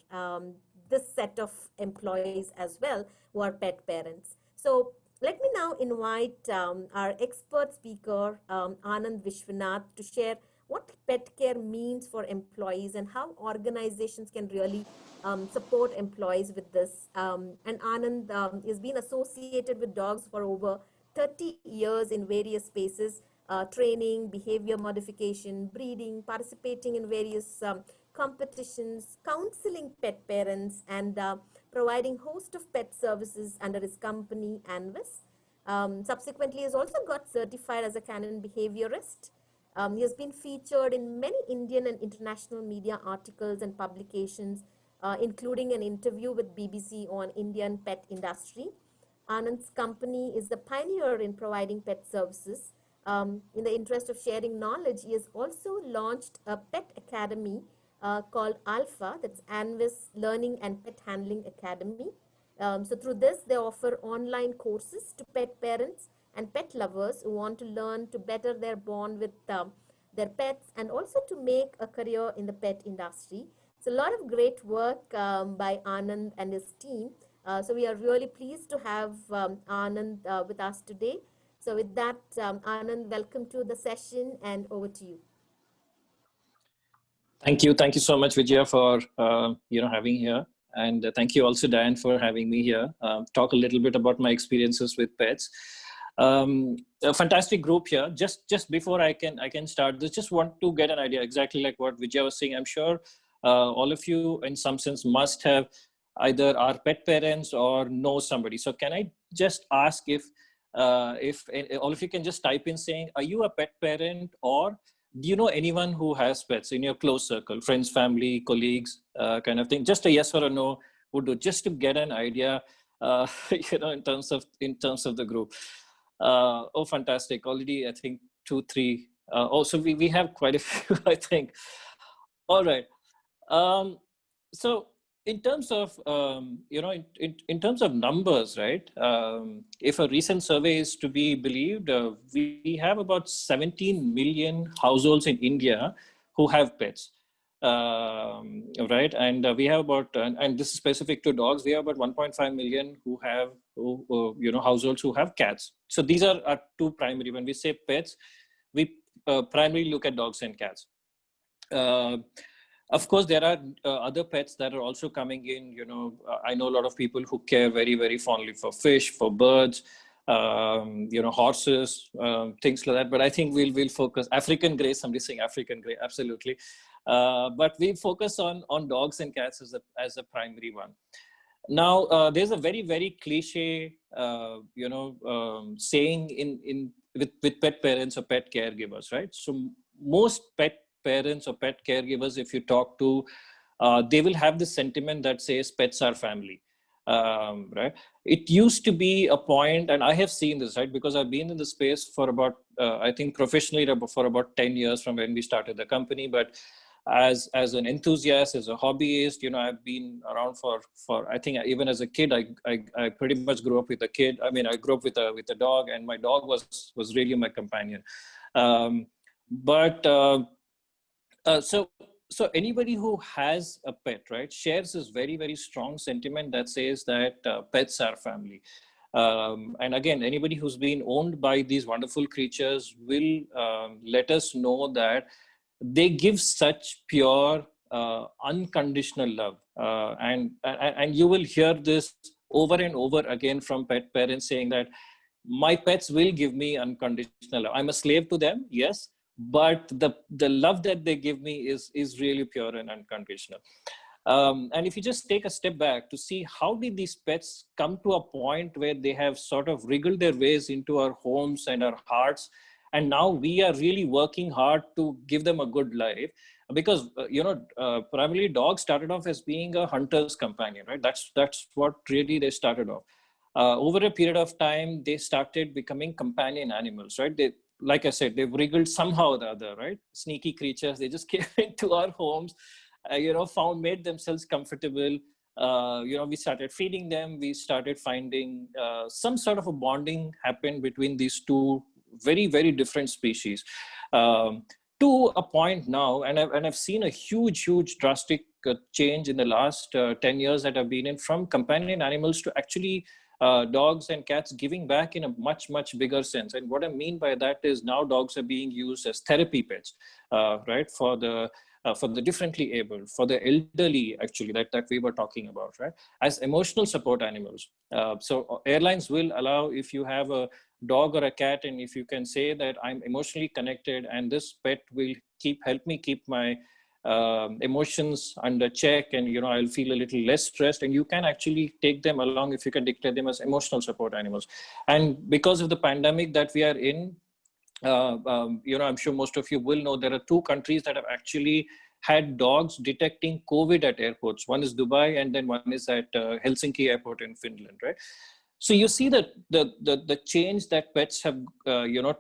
this set of employees as well who are pet parents. So let me now invite our expert speaker, Anand Vishwanath, to share what pet care means for employees and how organizations can really support employees with this. And Anand has been associated with dogs for over 30 years in various spaces, training, behavior modification, breeding, participating in various competitions, counseling pet parents, and providing host of pet services under his company, Anvis. Subsequently, he has also got certified as a canin behaviorist. He has been featured in many Indian and international media articles and publications, including an interview with BBC on Indian pet industry. Anand's company is the pioneer in providing pet services. In the interest of sharing knowledge, he has also launched a pet academy called Alpha, that's Anvis Learning and Pet Handling Academy. So through this, they offer online courses to pet parents and pet lovers who want to learn to better their bond with their pets and also to make a career in the pet industry. So a lot of great work by Anand and his team. So we are really pleased to have Anand with us today. So with that, Anand, welcome to the session and over to you.
Thank you so much, Vijaya, for having here, and thank you also, Diane, for having me here. Talk a little bit about my experiences with pets. A fantastic group here. Just before I can start, just want to get an idea exactly like what Vijaya was saying. I'm sure all of you, in some sense, must have either are pet parents or know somebody. So can I just ask if all of you can just type in saying, are you a pet parent, or do you know anyone who has pets in your close circle, friends, family, colleagues, kind of thing? Just a yes or a no would do, just to get an idea, in terms of the group. Oh, fantastic! Already, I think 2, 3. So we have quite a few, I think. All right. So in terms of in terms of numbers, right? If a recent survey is to be believed, we have about 17 million households in India who have pets, right? And we have about, and this is specific to dogs, we have about 1.5 million who have households who have cats. So these are our two primary. When we say pets, we primarily look at dogs and cats. Of course, there are other pets that are also coming in. I know a lot of people who care very, very fondly for fish, for birds, horses, things like that. But I think we'll focus African grey. Somebody saying African grey, absolutely. But we focus on dogs and cats as a primary one. Now, there's a very, very cliche, saying with pet parents or pet caregivers, right? So most pet parents or pet caregivers, if you talk to, they will have this sentiment that says pets are family, right? It used to be a point, and I have seen this, right? Because I've been in the space for about, I think professionally for about 10 years from when we started the company. But as an enthusiast, as a hobbyist, I've been around for I think even as a kid, I pretty much grew up with a kid. I mean, I grew up with a dog, and my dog was really my companion. So anybody who has a pet, right, shares this very, very strong sentiment that says that pets are family. And again, anybody who's been owned by these wonderful creatures will let us know that they give such pure, unconditional love. And you will hear this over and over again from pet parents saying that my pets will give me unconditional love. I'm a slave to them, yes, but the love that they give me is really pure and unconditional. And if you just take a step back to see how did these pets come to a point where they have sort of wriggled their ways into our homes and our hearts, and now we are really working hard to give them a good life, because primarily dogs started off as being a hunter's companion, right? That's what really they started off. Over a period of time, they started becoming companion animals, right? They, like I said, they've wriggled somehow or the other, right? Sneaky creatures, they just came into our homes, made themselves comfortable. We started feeding them. We started finding some sort of a bonding happened between these two very, very different species, to a point now. And I've seen a huge drastic change in the last 10 years that I've been in, from companion animals to actually dogs and cats giving back in a much bigger sense. And what I mean by that is now dogs are being used as therapy pets, right? For the for the differently able, for the elderly, actually, that we were talking about, right? As emotional support animals. So airlines will allow, if you have a dog or a cat, and if you can say that I'm emotionally connected and this pet will help me keep my emotions under check, and I'll feel a little less stressed, and you can actually take them along if you can declare them as emotional support animals. And because of the pandemic that we are in, I'm sure most of you will know there are 2 countries that have actually had dogs detecting COVID at airports. One is Dubai, and then one is at Helsinki airport in Finland, right? So you see that the change that pets have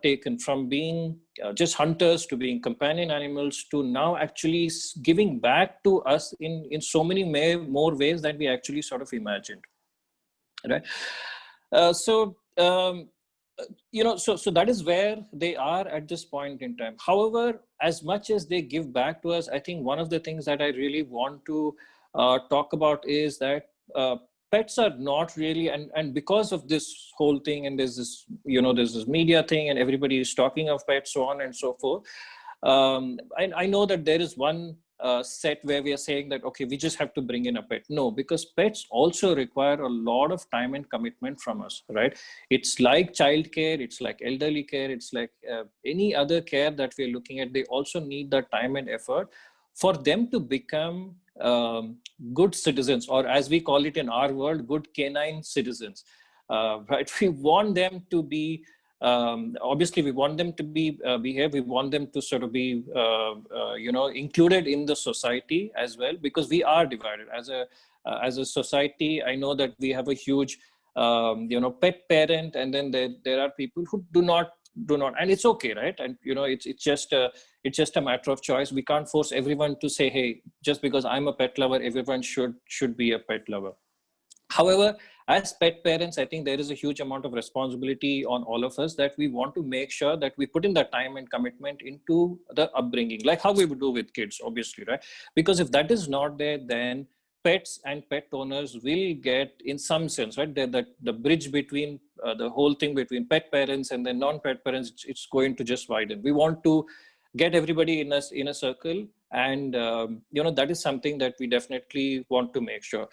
taken from being just hunters to being companion animals to now actually giving back to us in so many more ways than we actually sort of imagined, right? So that is where they are at this point in time. However, as much as they give back to us, I think one of the things that I really want to talk about is that pets are not really, and because of this whole thing, and there's this media thing, and everybody is talking of pets, so on and so forth. I know that there is one set where we are saying that, okay, we just have to bring in a pet. No, because pets also require a lot of time and commitment from us, right? It's like childcare, it's like elderly care, it's like any other care that we're looking at. They also need the time and effort for them to become good citizens, or as we call it in our world, good canine citizens, right? We want them to be obviously we want them to be behave, we want them to sort of be included in the society as well, because we are divided as a society. I know that we have a huge pet parent, and then there are people who do not, and it's okay, right? And it's just a matter of choice. We can't force everyone to say, hey, just because I'm a pet lover, everyone should be a pet lover. However, as pet parents, I think there is a huge amount of responsibility on all of us, that we want to make sure that we put in the time and commitment into the upbringing, like how we would do with kids, obviously, right? Because if that is not there, then pets and pet owners will get, in some sense, right, the bridge between the whole thing between pet parents and then non-pet parents, it's going to just widen. We want to get everybody in a circle, and that is something that we definitely want to make sure.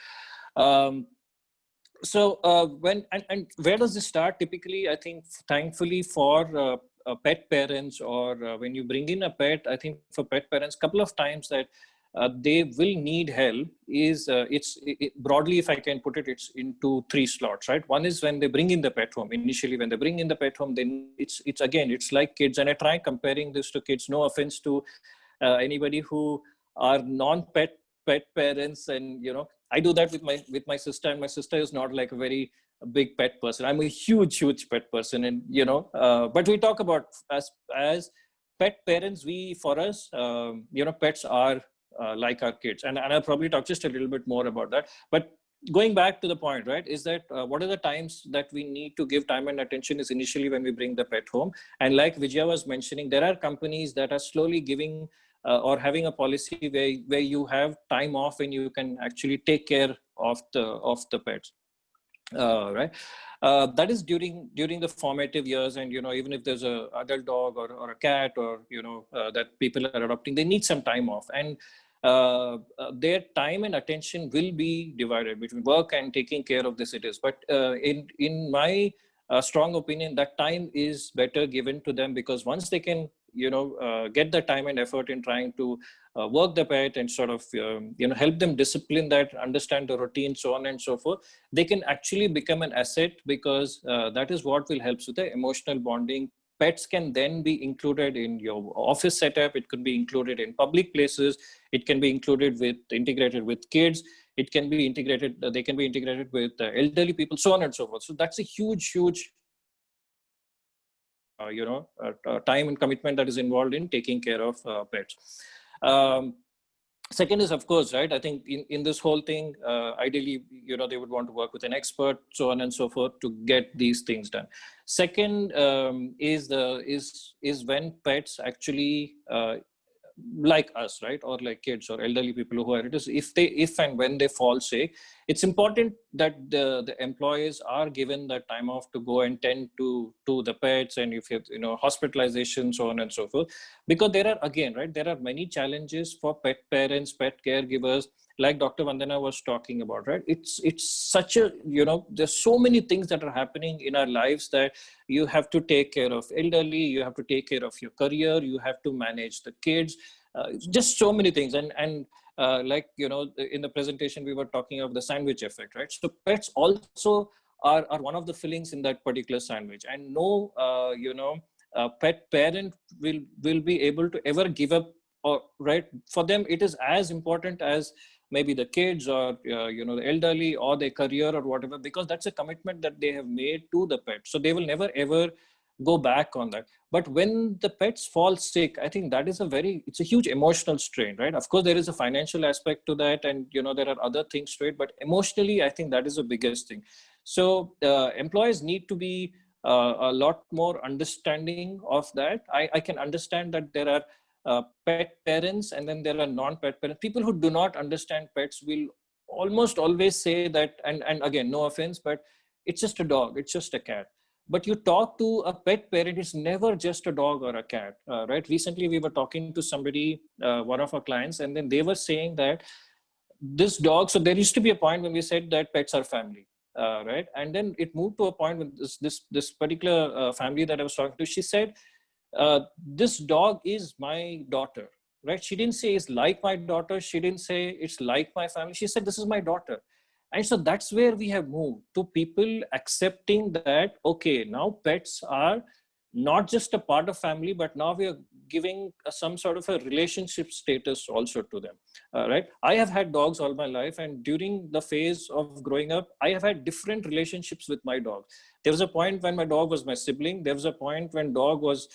So when and where does this start? Typically, I think, thankfully for pet parents, or when you bring in a pet, I think for pet parents, couple of times that they will need help is broadly, if I can put it, it's into 3 slots, right? One is when they bring in the pet home. Initially, when they bring in the pet home, then it's again, it's like kids, and I try comparing this to kids. No offense to anybody who are non-pet parents, and I do that with my sister, and my sister is not like a very big pet person. I'm a huge pet person, and but we talk about as pet parents, for us, pets are like our kids, and I'll probably talk just a little bit more about that. But going back to the point, right, is that what are the times that we need to give time and attention is initially when we bring the pet home. And like Vijaya was mentioning, there are companies that are slowly giving or having a policy where you have time off and you can actually take care of the pets, right? That is during the formative years, and even if there's a adult dog or a cat, or that people are adopting, they need some time off, and their time and attention will be divided between work and taking care of the cities. But in my strong opinion, that time is better given to them, because once they can get the time and effort in trying to work the pet and sort of help them discipline that, understand the routine, so on and so forth, they can actually become an asset, because that is what will help with the emotional bonding. Pets can then be included in your office setup. It could be included in public places. It can be integrated with kids. It can be integrated. They can be integrated with elderly people, so on and so forth. So that's a huge time and commitment that is involved in taking care of pets. Second is, of course, right, I think in this whole thing, ideally, they would want to work with an expert, so on and so forth, to get these things done. Second is when pets actually like us, right, or like kids or elderly people who are it is, if and when they fall sick, it's important that the employees are given that time off to go and tend to the pets, and if you know, hospitalization, so on and so forth, because there are, again, right, there are many challenges for pet parents, pet caregivers, like Dr. Vandana was talking about, right? It's such a, you know, there's so many things that are happening in our lives that you have to take care of elderly, you have to take care of your career, you have to manage the kids, just so many things. And like, you know, in the presentation, we were talking of the sandwich effect, right? So pets also are one of the fillings in that particular sandwich, and no, you know, pet parent will be able to ever give up, or, right? For them, it is as important as maybe the kids, or you know, the elderly, or their career, or whatever, because that's a commitment that they have made to the pet. So they will never ever go back on that. But when the pets fall sick, I think that is it's a huge emotional strain, right? Of course, there is a financial aspect to that, and you know, there are other things to it, but emotionally, I think that is the biggest thing. So employees need to be a lot more understanding of that. I can understand that there are pet parents, and then there are non-pet parents. People who do not understand pets will almost always say that, and again, no offense, but it's just a dog, it's just a cat. But you talk to a pet parent, it's never just a dog or a cat, right? Recently, we were talking to somebody, one of our clients, and then they were saying that this dog, so there used to be a point when we said that pets are family, right? And then it moved to a point when this particular family that I was talking to, she said, this dog is my daughter, right? She didn't say it's like my daughter. She didn't say it's like my family. She said, this is my daughter. And so that's where we have moved to, people accepting that, okay, now pets are not just a part of family, but now we are giving some sort of a relationship status also to them, right? I have had dogs all my life, and during the phase of growing up, I have had different relationships with my dog. There was a point when my dog was my sibling. There was a point when dog was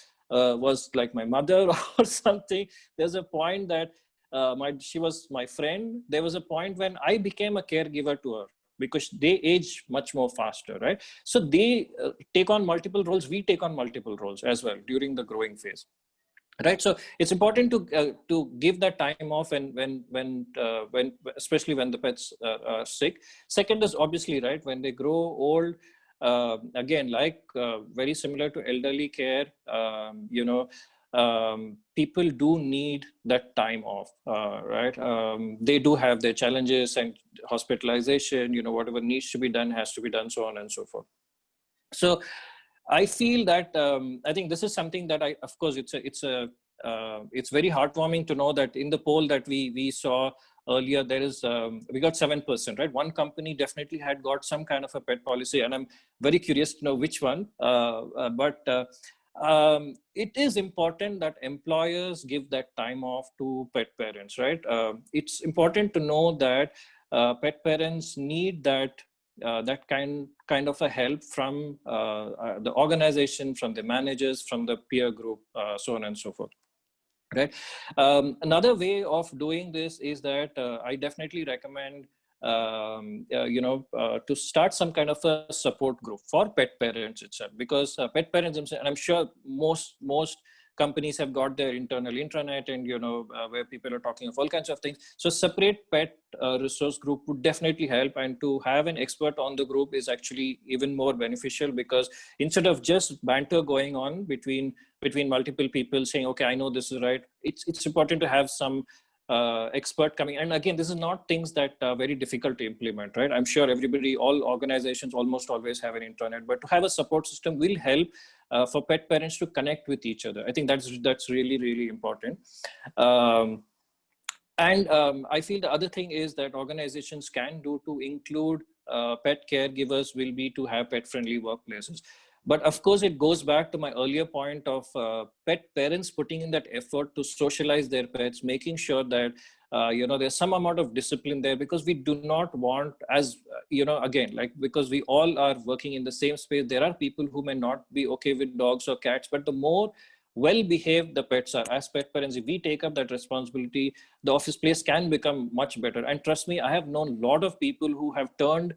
like my mother or something. There's a point that she was my friend. There was a point when I became a caregiver to her, because they age much more faster, right? So they take on multiple roles. We take on multiple roles as well during the growing phase, right? So it's important to give that time off when especially when the pets are sick. Second is obviously, right, when they grow old. Again, like very similar to elderly care, you know, people do need that time off, right? They do have their challenges and hospitalization, you know, whatever needs to be done has to be done, so on and so forth. So I feel that I think this is something that of course, it's very heartwarming to know that in the poll that we saw earlier, there is we got 7%, right? One company definitely had got some kind of a pet policy, and I'm very curious to know which one. It is important that employers give that time off to pet parents, right? It's important to know that pet parents need that kind of a help from the organization, from the managers, from the peer group, so on and so forth. Right. Another way of doing this is that I definitely recommend you know, to start some kind of a support group for pet parents itself, because pet parents themselves, and I'm sure most companies have got their internal intranet, and you know, where people are talking of all kinds of things. So separate pet resource group would definitely help, and to have an expert on the group is actually even more beneficial, because instead of just banter going on between multiple people saying, okay, I know this is right, it's important to have some expert coming. And again, this is not things that are very difficult to implement, right? I'm sure all organizations almost always have an intranet, but to have a support system will help for pet parents to connect with each other. I think that's really, really important. I feel the other thing is that organizations can do to include pet caregivers will be to have pet-friendly workplaces. But of course, it goes back to my earlier point of pet parents putting in that effort to socialize their pets, making sure that, you know, there's some amount of discipline there, because we do not want, as, you know, again, like, because we all are working in the same space, there are people who may not be okay with dogs or cats, but the more well-behaved the pets are, as pet parents, if we take up that responsibility, the office place can become much better. And trust me, I have known a lot of people who have turned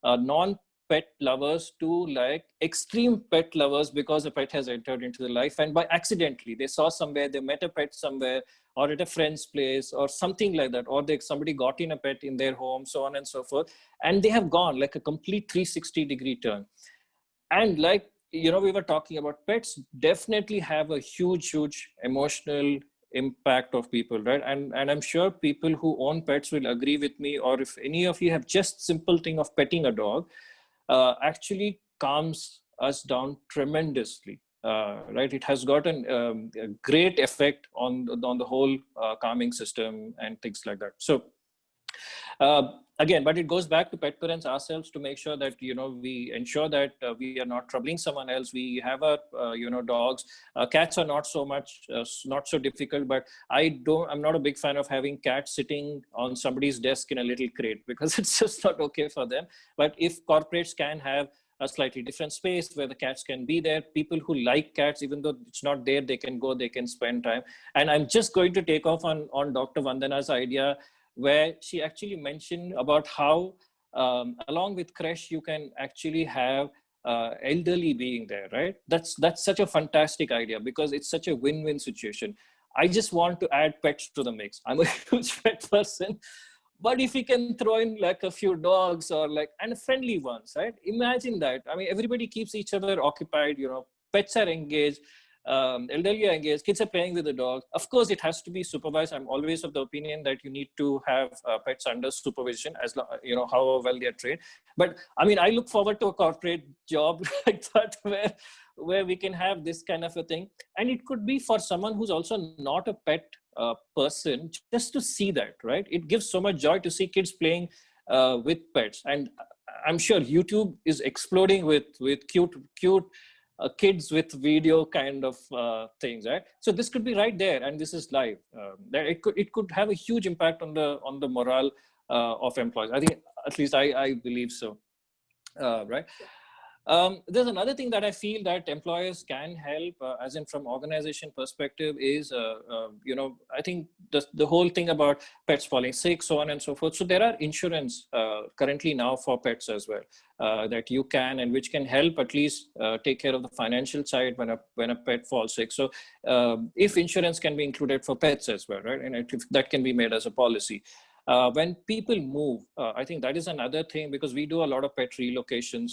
non pet lovers to like extreme pet lovers because a pet has entered into their life, and by accidentally they saw somewhere, they met a pet somewhere or at a friend's place or something like that, or somebody got in a pet in their home, so on and so forth, and they have gone like a complete 360-degree turn. And like, you know, we were talking about, pets definitely have a huge emotional impact of people, right? And I'm sure people who own pets will agree with me, or if any of you have just simple thing of petting a dog, actually calms us down tremendously, right? It has got a great effect on the whole calming system and things like that. So again, but it goes back to pet parents ourselves to make sure that, you know, we ensure that we are not troubling someone else. We have our, you know, dogs. Cats are not so much, not so difficult, but I'm not a big fan of having cats sitting on somebody's desk in a little crate, because it's just not okay for them. But if corporates can have a slightly different space where the cats can be there, people who like cats, even though it's not there, they can go, they can spend time. And I'm just going to take off on Dr. Vandana's idea, where she actually mentioned about how along with creche, you can actually have elderly being there, right? That's such a fantastic idea, because it's such a win-win situation. I just want to add pets to the mix. I'm a huge pet person, but if we can throw in like a few dogs or like, and friendly ones, right? Imagine that. I mean, everybody keeps each other occupied, you know, pets are engaged, elderly are engaged, kids are playing with the dog. Of course, it has to be supervised. I'm always of the opinion that you need to have pets under supervision, as long, you know, how well they are trained. But I mean, I look forward to a corporate job like that, where we can have this kind of a thing. And it could be for someone who's also not a pet person, just to see that, right? It gives so much joy to see kids playing with pets. And I'm sure YouTube is exploding with cute kids with video kind of things, right? So this could be right there, and this is live. That it could have a huge impact on the morale of employees. I think, at least I believe so, right? There's another thing that I feel that employers can help, as in from organization perspective, is, you know, I think the whole thing about pets falling sick, so on and so forth. So there are insurance currently now for pets as well, that you can, and which can help at least take care of the financial side when a pet falls sick. So if insurance can be included for pets as well, right? And if that can be made as a policy. When people move, I think that is another thing, because we do a lot of pet relocations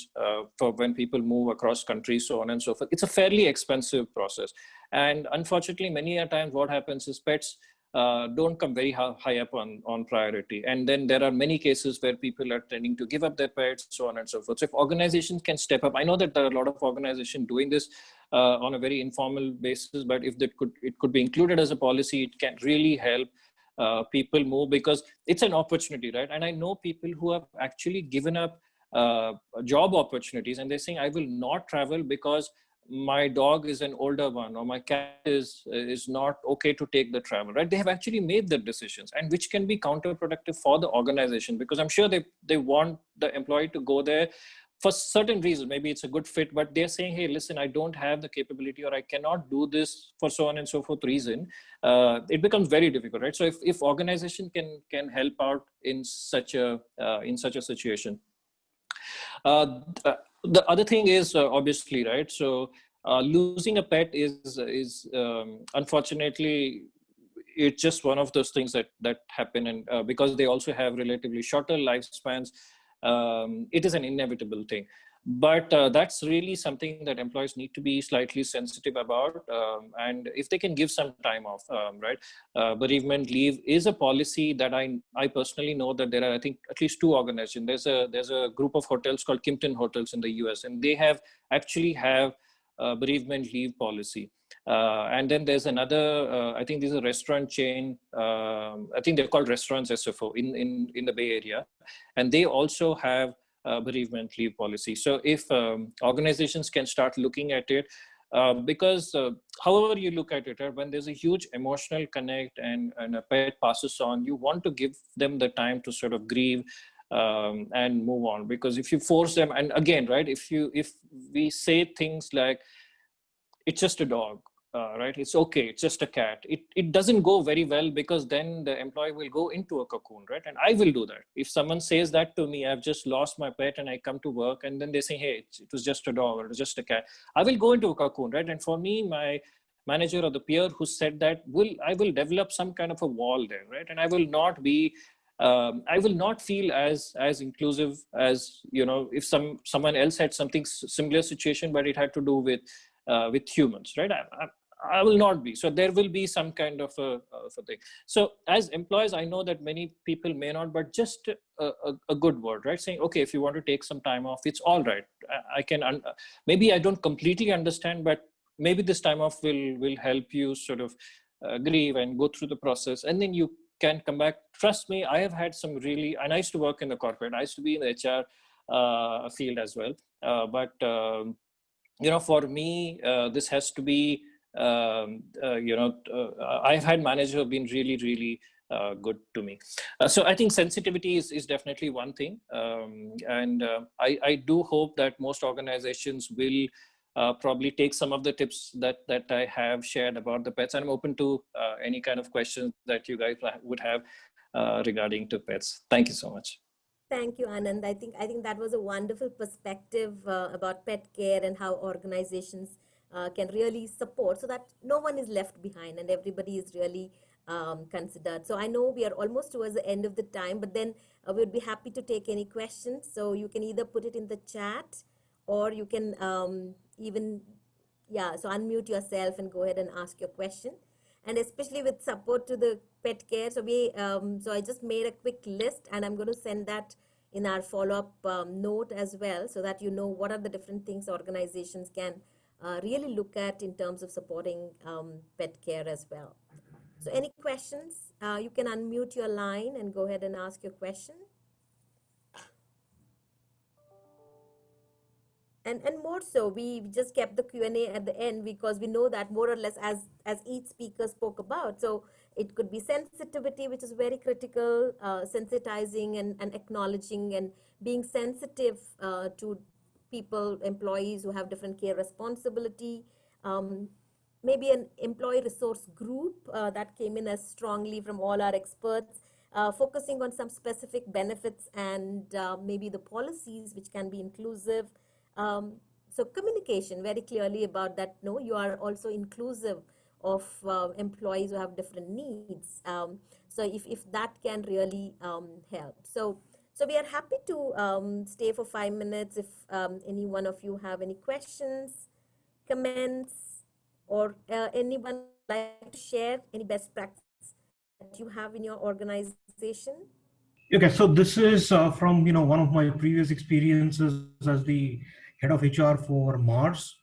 for when people move across countries, so on and so forth. It's a fairly expensive process. And unfortunately, many a times what happens is pets don't come very high up on priority. And then there are many cases where people are tending to give up their pets, so on and so forth. So if organizations can step up, I know that there are a lot of organizations doing this on a very informal basis, but if it could be included as a policy, it can really help people move, because it's an opportunity, right? And I know people who have actually given up job opportunities, and they're saying, I will not travel because my dog is an older one, or my cat is not okay to take the travel, right? They have actually made the decisions, and which can be counterproductive for the organization, because I'm sure they want the employee to go there for certain reasons. Maybe it's a good fit, but they're saying, hey, listen, I don't have the capability, or I cannot do this for so on and so forth reason. It becomes very difficult, right? So if organization can help out in such a situation. The other thing is obviously, right? So losing a pet is unfortunately, it's just one of those things that happen, and because they also have relatively shorter lifespans, it is an inevitable thing. But that's really something that employees need to be slightly sensitive about. And if they can give some time off, right? Bereavement leave is a policy that I personally know that there are, I think, at least 2 organizations. There's a group of hotels called Kimpton Hotels in the US, and they actually have a bereavement leave policy. And then there's another, I think there's a restaurant chain, I think they're called Restaurants SFO in the Bay Area. And they also have bereavement leave policy. So if organizations can start looking at it, because however you look at it, when there's a huge emotional connect and a pet passes on, you want to give them the time to sort of grieve and move on. Because if you force them, and again, right, if we say things like, it's just a dog, right? It's okay. It's just a cat. It doesn't go very well, because then the employee will go into a cocoon, right? And I will do that. If someone says that to me, I've just lost my pet and I come to work and then they say, hey, it was just a dog or it was just a cat, I will go into a cocoon, right? And for me, my manager or the peer who said that, I will develop some kind of a wall there, right? And I will not be, I will not feel as inclusive as, if someone else had something similar situation, but it had to do with humans, right? I will not be. So there will be some kind of a thing. So as employees, I know that many people may not, but just a good word, right? Saying, okay, if you want to take some time off, it's all right. I can, maybe I don't completely understand, but maybe this time off will help you sort of grieve and go through the process, and then you can come back. Trust me, I have had some really, and I used to work in the corporate, I used to be in the HR field as well. For me, this has to be, I've had managers who have been really, really good to me. So I think sensitivity is definitely one thing. I do hope that most organizations will probably take some of the tips that I have shared about the pets. And I'm open to any kind of questions that you guys would have regarding to pets. Thank you so much.
Thank you, Anand. I think that was a wonderful perspective about pet care and how organizations can really support so that no one is left behind and everybody is really considered. So I know we are almost towards the end of the time, but then we'd be happy to take any questions. So you can either put it in the chat, or you can so unmute yourself and go ahead and ask your question. And especially with support to the pet care, so I just made a quick list, and I'm going to send that in our follow-up note as well, so that you know what are the different things organizations can really look at in terms of supporting pet care as well. So any questions? You can unmute your line and go ahead and ask your question. And more so, we just kept the Q&A at the end because we know that more or less as each speaker spoke about. So it could be sensitivity, which is very critical, sensitizing and acknowledging and being sensitive to people, employees who have different care responsibility. Maybe an employee resource group that came in as strongly from all our experts, focusing on some specific benefits and maybe the policies which can be inclusive. So communication very clearly about that, no, you are also inclusive of employees who have different needs. So if that can really help. So we are happy to stay for 5 minutes if any one of you have any questions, comments, or anyone like to share any best practice that you have in your organization.
Okay, so this is from one of my previous experiences as the head of HR for Mars,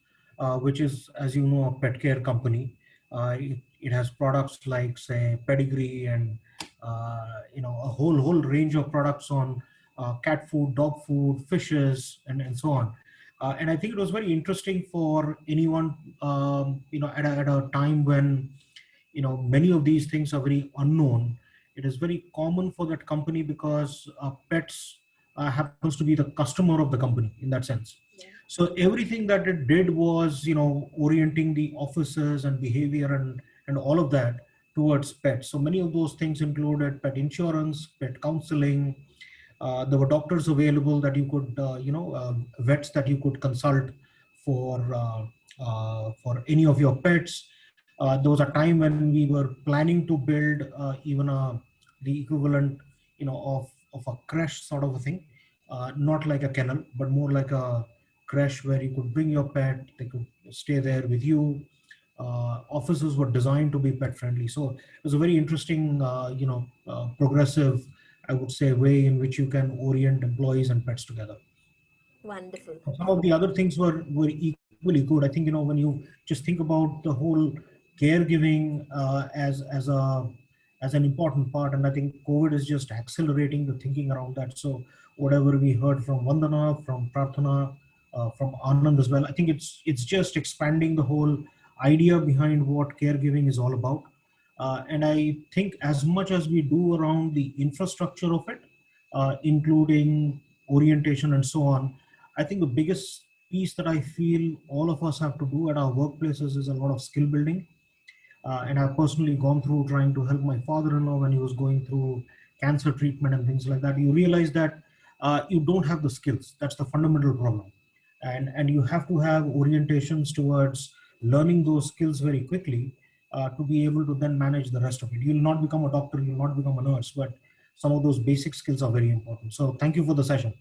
which is, as you know, a pet care company. It has products like, say, Pedigree and a whole range of products on cat food, dog food, fishes, and so on. And I think it was very interesting for anyone, at a time when many of these things are very unknown. It is very common for that company because pets happens to be the customer of the company in that sense. Yeah. So everything that it did was, orienting the officers and behavior and all of that towards pets. So many of those things included pet insurance, pet counseling. There were doctors available that you could, vets that you could consult for any of your pets. There was a time when we were planning to build even the equivalent, of a creche sort of a thing, not like a kennel, but more like a creche where you could bring your pet, they could stay there with you. Offices were designed to be pet friendly. So it was a very interesting, progressive, I would say, way in which you can orient employees and pets together.
Wonderful.
Some of the other things were equally good. I think, when you just think about the whole caregiving as an important part, and I think COVID is just accelerating the thinking around that. So whatever we heard from Vandana, from Prarthana, from Anand as well, I think it's just expanding the whole idea behind what caregiving is all about. And I think as much as we do around the infrastructure of it, including orientation and so on, I think the biggest piece that I feel all of us have to do at our workplaces is a lot of skill building. And I've personally gone through trying to help my father-in-law when he was going through cancer treatment and things like that. You realize that you don't have the skills. That's the fundamental problem. And you have to have orientations towards learning those skills very quickly to be able to then manage the rest of it. You'll not become a doctor, you'll not become a nurse, but some of those basic skills are very important. So thank you for the session.